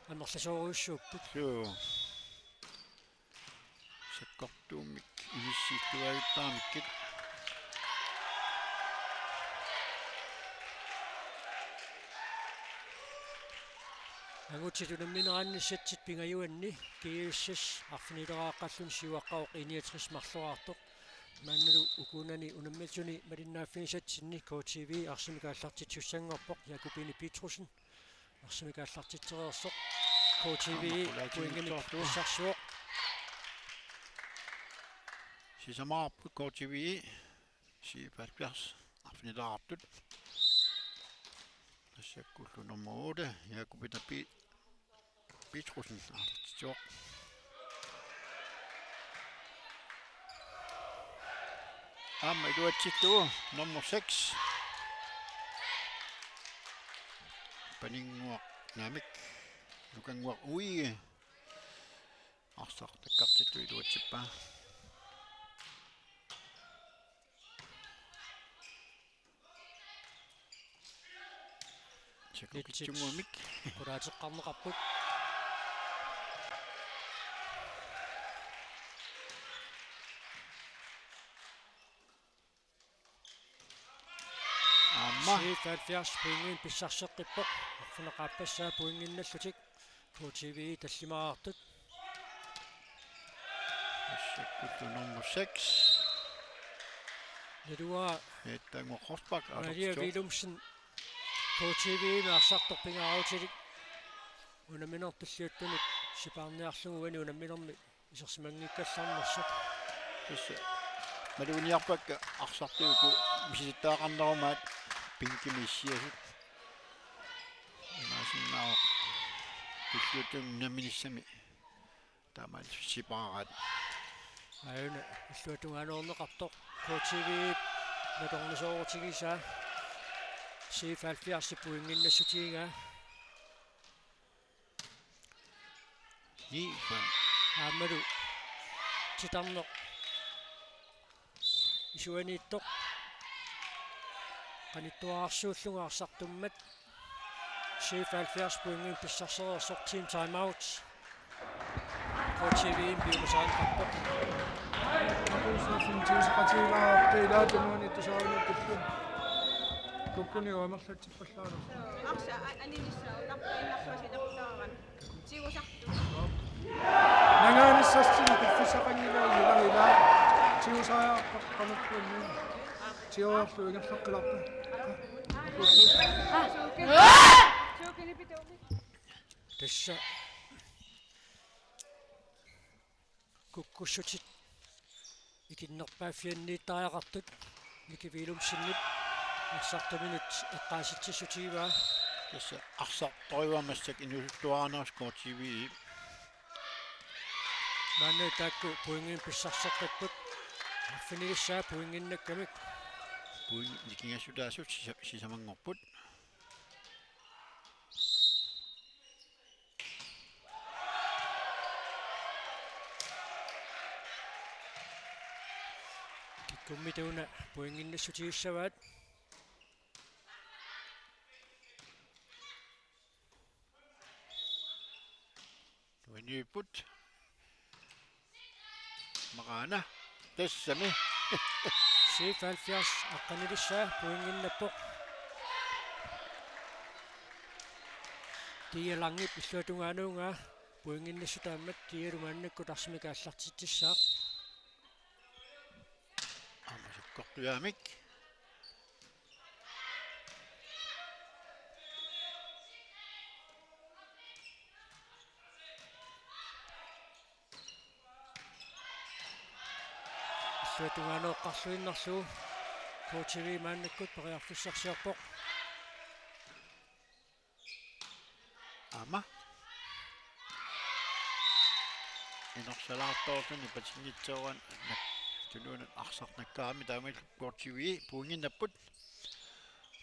аннерласооруйуссууппут саккортуумик илиссииллуагиттаамиккит агутситунамминераанниссатсит пингаюанни кииуссас арфинилерааққаллун сиуаққаоқ иниатрис марлораартоқ маанналу укунани унамматуни малиннааффинисатсинни KTV арсимикааллартитсуссангорпоқ якупини питрусен арсимикааллартитсереерсоқ KTV куингани писсарсуоқ сисамаарпу KTV сипалпиарс арфинилераартут тассаккуллу номер 8 якупина питрусен артитсуоқ Amma iduatsitu number 6 paninguaq namik lukanguaq ui arsaq takkartittu iduatsippa chakukitchumuamik кураатеққарнеқарпут сифаалфиарс пуингин писсарсеққиппоқ арфунеқааппассаа пуингинналлутик KTV таллимараартут тассаккуллу number 6 ядуа еттангу хорпак Мария Вилумсен KTV наарсарторпингааутилик унаминертуллиуттунут сипаарниарлугуани унаминерми исерсимангиккаллаарнерсоқ тасса малуниарпакка арсартугу миситтаақарнерумаат пинкимиссиасут насиннаа туллуутун наминиссами таамал сипаарат аюна иллуатунгаануорнеқартоқ KTV наторнасоорутигиса сифаалфиарсиппуингиннассутиингаа ни фан аамалу титарнеқ исуанииттоқ каниттуаарсууллугаарсартуммат сифаалфиарспуингин писсарсереерсоқ team time out KTV биумасаанқарпоқ акусафин тиусақатилаартилаатунуани тусаарнуттуллу куккуни уамерлатсиппаллаана Aksa, aniniссаа таппаиннарсуасилертааран. Тигусарту. нанганиссассина пиффисақангилаа юлагила тиусааққануккуунни тиорлу ингерлаққиларпа Сокени питоми. тасса куккуссутит икиннерпааффианнииттариақартут микивилумсиннит ассартаминут эққааситсиссутигиваа тасса арсарторюамассак инусуттуаарнерс KTV маанна таакку пуингин писсарсеққиппут аффинигиссаа пуингиннаккамик пуин никингасутаасут сисамангорпут киккуммитуна пуингиннассутигиссаваат туаниуппут марана тассами сифаалфиарс аққанилиссаа пуингиннаппоқ тиалангип иллуатунгаануунгаа пуингиннассутааммат тиалумааннаккут арсимикааллартитсissaaq амасаккортуяамик иллуатунгаануоққарлуиннарлуу KTV мааннаккут периарфиссарсиарпоқ ама inorsalаарtoortuni patinnitseoran tunuunat arsarnakkaami taamil kortivi puunginnapput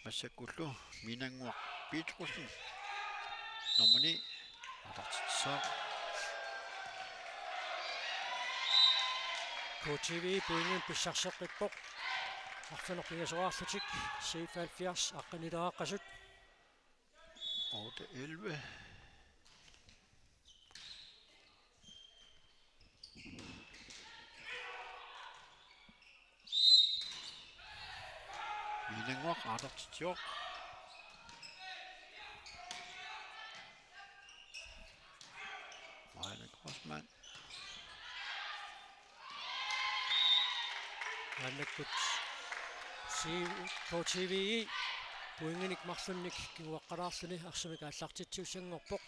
массаккуллу минангуар пиитрусни нормани атартитсаа KTV puingen pissarseqqippoq arfanerpingasuraarlutik 77 aqqanileaqqasut 8-11 минангуар атартитсиоқ Майна Кросман аннаккут KTV puinginik marlunnik kinguaqqalaarluni arsamik ааллартитсиуссангорпоq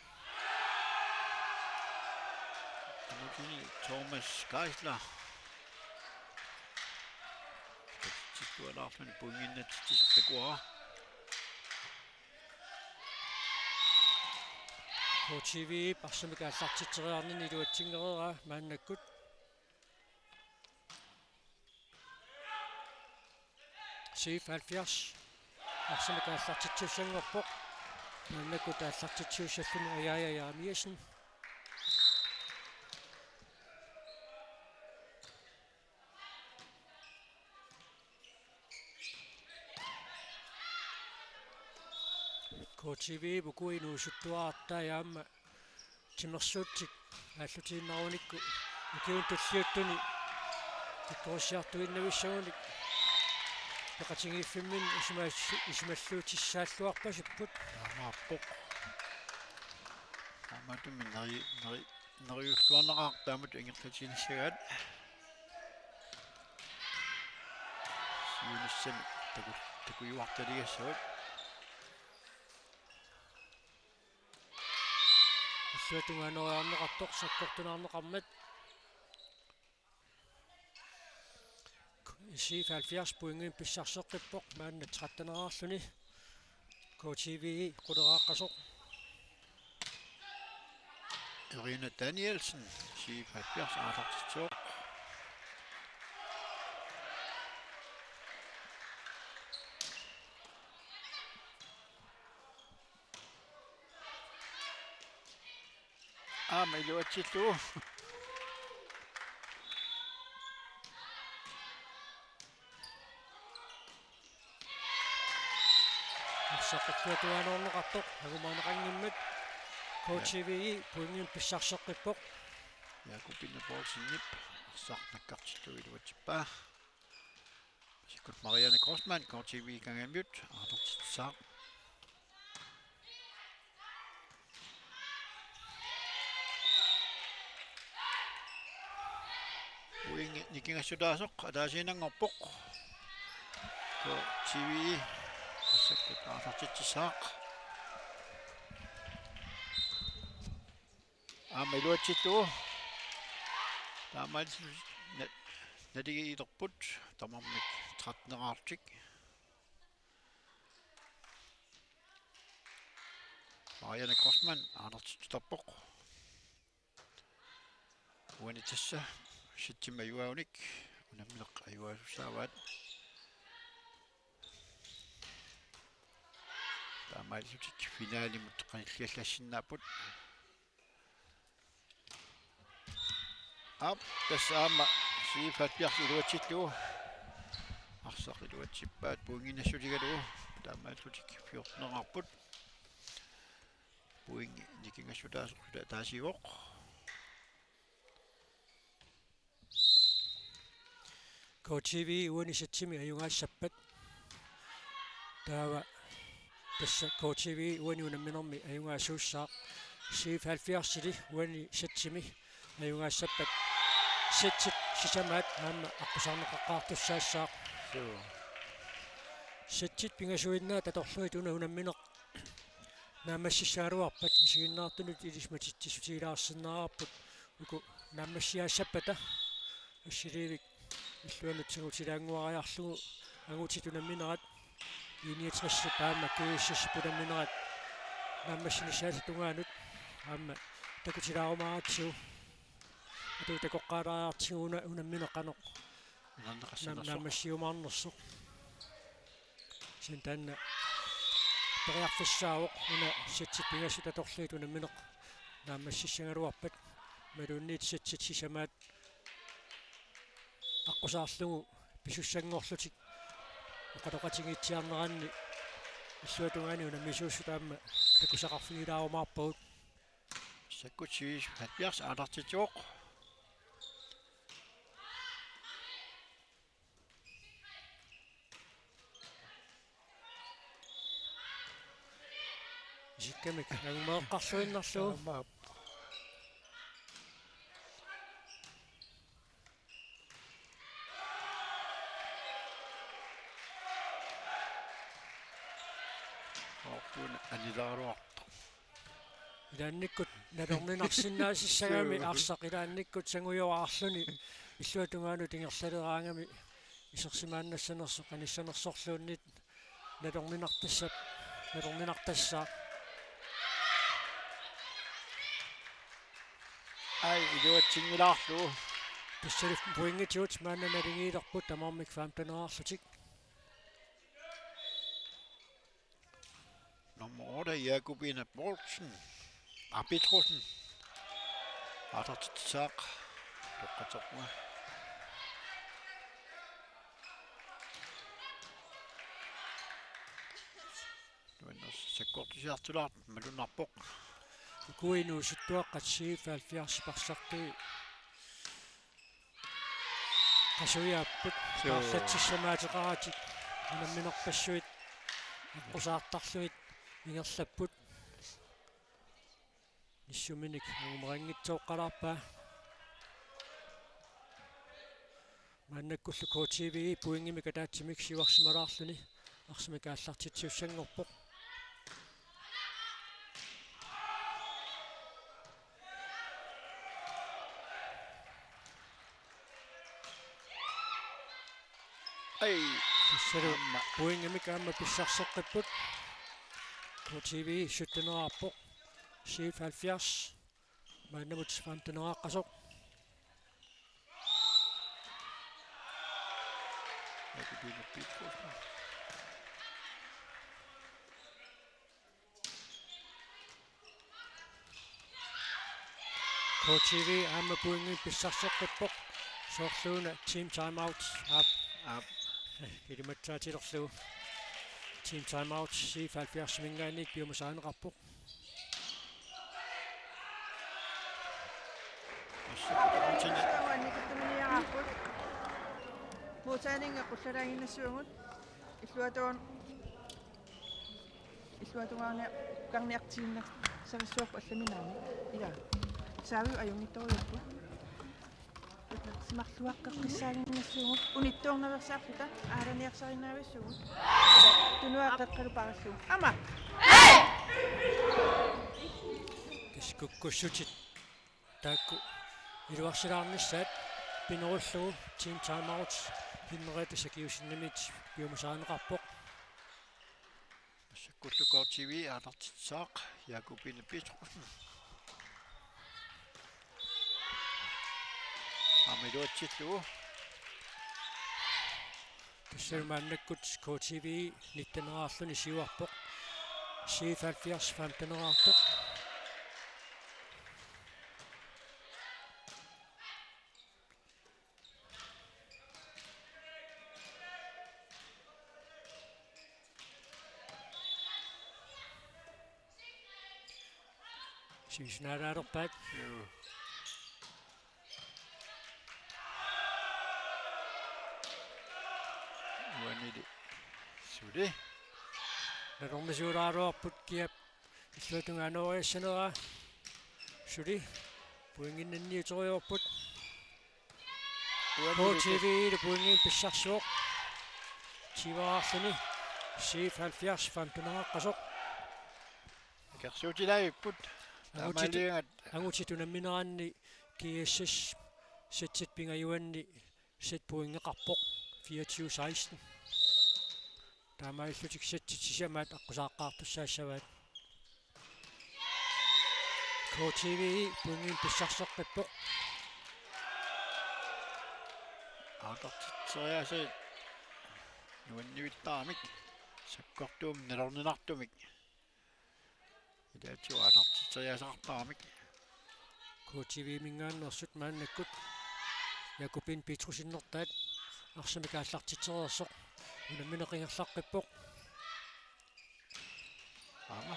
Anotini Thomas Geisler Titualaarluni puinginnatittisartakua KTV arsamik ааллартитсериарнини илуатсингерера мааннаккут C70 арсамик ааллартитсиуссангорпоq мааннаккут ааллартитсиуссаллуни аяаяяамиасин KTV bukuinuusuttuaartaayaamma timmersuuttik ааллутииннаруникку укиунтуллиуттуни тиккорсиартуиннависсагуник пекатингиффиммин исмаллуутиссааллуарпасиппут Amaarpoq Amatumi nariulluarnaqaaq taamut ingерлатиниссагаат сиунissami такуюарталигассагут суатунгаанериарнеқартоқ саккортунаарнеқармат C70 puingen pissarseqqippoq maanna 13-neraarluni KTV quleraaqasoq Irina Danielsen C70 aalartitsuoq Mailuatsillu саққуатуаанернеқартоқ агумаанеқангиммат KTV puingen pissarseqqippoq Jakobine Poulsen-Nip arsaarnakkartittuiluatippa Sikut Marianne Grossmann KTV kangamut aalartitsaaq Uingi nikingassutaasoq ataasiinangorpoq KTV ассаккут ааlartitsaaq Mailuatsillu таамаал налигиилерпут тамармик 13-нeraartik Marianne Grossmann aalartittarpoq уанитасса ситсимаюауник унаммилеқ аюаасуссааваат таамааллутик финаалимут қаниллиаллассиннааппут тассаама C70 арсақилуатсиппаат пуингинассулигалуу таамааллутик 14-нераарпут пуинги никингассутаасоқсула таасивоқ KTV uanisatсими аюнгаассаппат таава тасса KTV уаниунамминерми аюнгаасууссаақ C70 уани сатсими аюнгаассаппат сатсит сисамаат аама аққусаарнеқаққаартуссаассаақ сатсит пингасуиннаа таторлуит унамминеқ наамассисааруарпат исигиннаартунут илисматитсисутилаарсиннаарпут уку наамассиаассаппата ассиливик иллуанутсигутилаангуариарлугу агутитунамминерат иниатрисси таама кииссиссипунамминерат наамассинисаалатунгаанут аама такутилаарумааратсуу атутакоққалаартигуна унамминеққанеқ наннеқассанерсо наммассиумаарнерсоқ синтанна периарфиссаавоқ уна ситсиппигасу таторлуит унамминеқ наамассиссангалуарпат малуунниит ситсит сисамаат аққусаарлугу писуссангорлутик оқалоқатигиитсиарнеранни иллуатунгаани унаммисууссу таама такусақарфигилаарумаарпагут саккутсивис 70 аалартитиоқ исиккамик агумаэққарлуиннарлугу Амаа оортуна анилааруарто илаанниккут налорнинарсиннаасиссагами арсақ илаанниккут сангуйуаарлуни иллуатунгаану тингерлалераангами исерсимааннассанерсо каниссанерсорлууннит налорнинартассаа ай илуатсингилаарлу тассалиф буингитиут мааннаналингиилерпут тамармик фаамтанераарлутик nummer 8 Jakobine Bolsen Arbitrussen Atartitsaaq toqqaterma nuannas sakkortisiartulaart malunarpoq kuinuusuttuaqqatsii 70 парсартуи qasuiapput paarlatsissamaatiqaratik unamminerpassuit аққусаартарлуит ингерлаппут ниссуминик агумарангитсооққалаарпаа маннаккуллу КТВ пуингими катаатсимик сиварсималаарлуни арсимикааллартитсиуссангорпоқ ай сэру пуингими каама писсарсеққиппут КТВ шуттенераарпоқ 70 маннамут фантенерааққасоқ Jakobine Petrussen КТВ аама пуингими писсарсеққиппоқ соорлууна team time out ап килиматсаатилерлугу team time out 70 мингааник биумасаанеқарпоқ Саванникаттаминиараарпут муутаанинга қуллалаагиннассуагут иллуатунгаарне карниартиинна сависсуарпу алламинаами иа саави аюнгитториуппут смарлуаққеққиссаагиннассугут унитторнаверсаарфута ааланиарсаринаависсугут тунуаққеққалу парассуу ама кискуккуссутит таакку илуарсилаарниссаат пинеруллугу team time out хиннерата сакиусиннамит биумасаанеқарпоқ sakkulluko TV Atartitsaaq Jakobine Petrussen амилуатсиллу тассалмааннаккут КТВ ниттанераарлуни сиуарпоқ 70 фантенераартоқ сиснаараарпаат уанили сули нарормисуулааруарпут киап иллуатунгаанориассанера сули пуингиннанниутериорпут КТВ пуингин писсарсуоқ тиваарлуни 70 фантенерааққасоқ керсуутилаавиппут таамалингат ангутитунамминеранни киассас сатсит пингаюанни сат пуингеқарпоқ 24-16 таамаиллутик сатсит сисамаат аққусааққаартуссаассаваат КТВ пуингин писсарсеққиппоқ Aqartitseriase nuannivittaamik sakkortuum nalorninartumik idaatu aqartitseriasaqarpaamik KTV mingaannersut maannakkut Jakobin Petrusinnertaat арсами кааллартитсериерсоқ унамминеқингерлаққиппоқ аама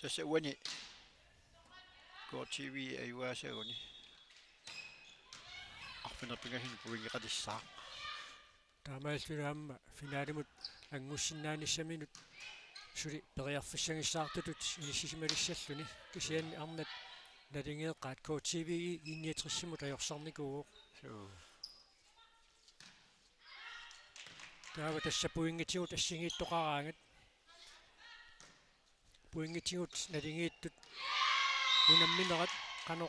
тасса уани KTV аюасагуни арфинерпигасин пуингеқалиссаа таамааллунаамма финаалимут ангуссиннааниссаминут сули периарфиссагиссаартутут инисисималиссаллуни кисианни арнат налингеэққаат KTV инниатриссимут аёрсарникуу таава тасса пуингитигут ассигииттоқараангат пуингитигут налингииттут унамминерат қано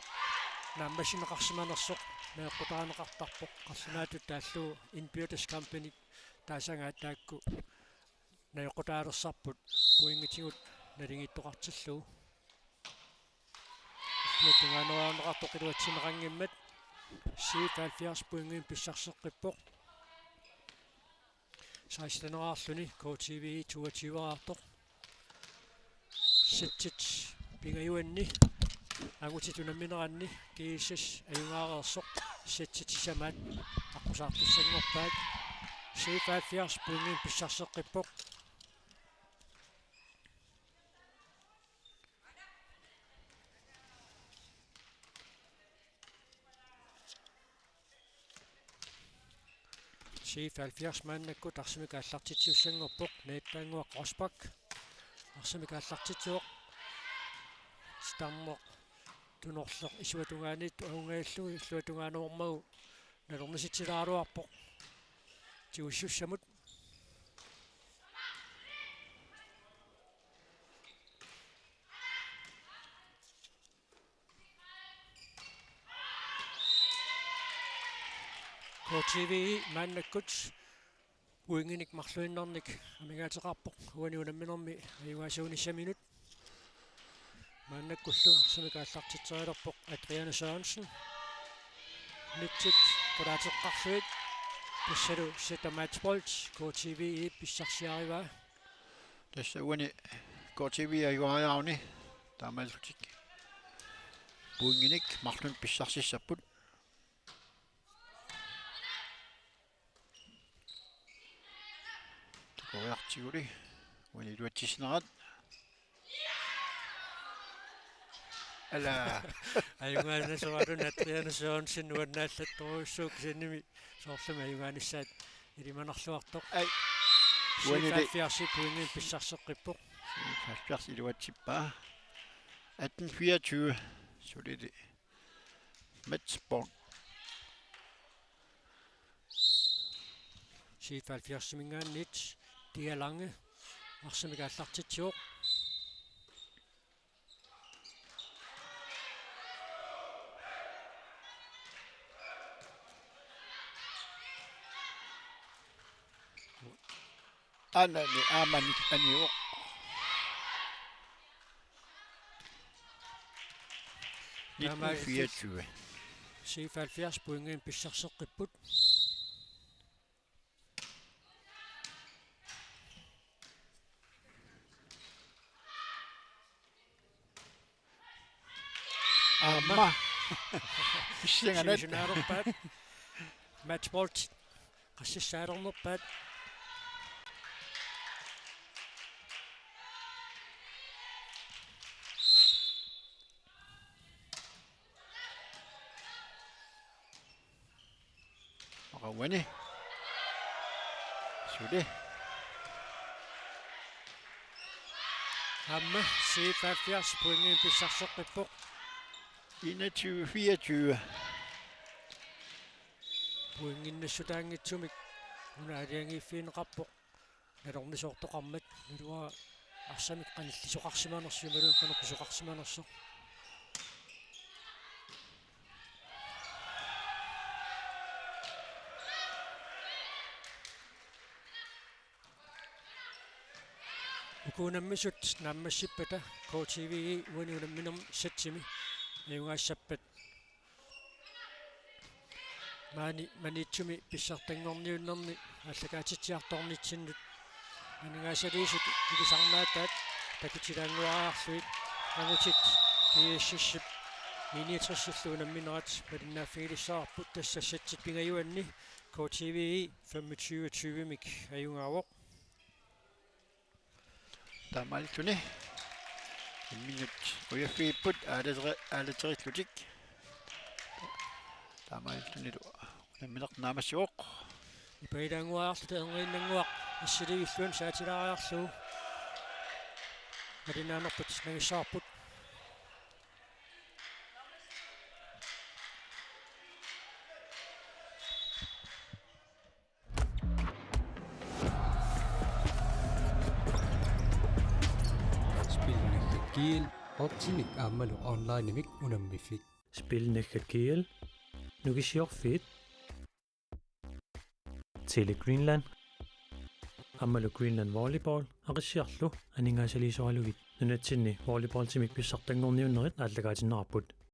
нааммасинеқарсиманерсоқ меэққутаанеқартарпоқ қарсинаатут тааллуу Inbyrdes Company таасангаат таакку наёқутаалерсарпут пуингитигут налингииттоқартиллуу иллуатунгаанераанеқартоқ илуатсинеқангиммат C70 пуингин писсарсеққиппоқ саистенераарлүни KTV 22-аартоқ ситсит пингаюанни агутитунамминеранни кииссас аюнгаареерсоқ ситситисамаат аққусаартуссангорпаат C70 пуингин писсарсеққиппоқ C70 мааннаккут арсими кааллартитсиуссангорпоқ нээттаангуақ Росбак арсими кааллартитсуоқ стаммо тунорлеқ исуатунгаанит аунгааллуи иллуатунгаануормагу налорниситсилааруарпоқ тиуссуссамут KTV мааннаккут уингиник марлуиннарник амигаатеқарпоқ уаниунамминерми аюгаасуунissаминут мааннаккуллу арсами кааллартитсерилерпоқ Adriane Sørensen нитсит пулаатеққарфуит писсалу сета матчболт KTV писсарсиарива тасса уани KTV аюааяарни таамааллутик пуингиник марлун писсарсиссаппут кориартигули уани луатсиснерат ала аюгаанасуарун Adriane Sørensen нуаннааллатторуссуук синними соорлума аюгааниссаат илиманарлуартоқ ай C70 пуингин писсарсеққиппоқ C70 илуатсиппаа 1824 солиди матчболт C70 мингааннит Dia Lange арсами кааллартитсуоқ анани аамани анио Таамааллу 24 C70 пуингин писсарсеққиппут аама писсинганат синаарпаат матчболт qassissaalernerpaat Rawani Sude Hamma C70 pointen pissarseqippoq 21-24 puinginnassutaangitsumik unaaliangiiffiineqarpoq nalornisoortoqarmat nalua арсамик qanillisuqarsimanersiumalun qanerpisuqarsimanersoq Ukuunammisut naammassippata KTV uanuunamminum satsimi ayungaassappat manitsumi pissartangorniunnerni allakaatitiartornitsinnut aningaasaliisut ilisarnaataat takutilaanguararsuit angutit kiississip miniatrissulluunamminerat malinnaaffigilissaarput tassassatsit pingajuanni KTV 25-20mik ajungaavoq Taamalituni minut uyafiipput aalaterillutik taamalituni unamminernaamassiuoq ipailaanguaarlu taengriinnanguaq assiliilluun saatilaariarluu malinaanerput nagissaarput Kiel optimik ammalu online-imik unammifik. Spilnekkat kiel. Nukisiorfit. Tele Greenland. Ammalu Greenland volleyball. Aqisiarlu aningaasaliisualugit. Nunatsinni volleyball timik pissartangorniunnerit aallakaatinneraput.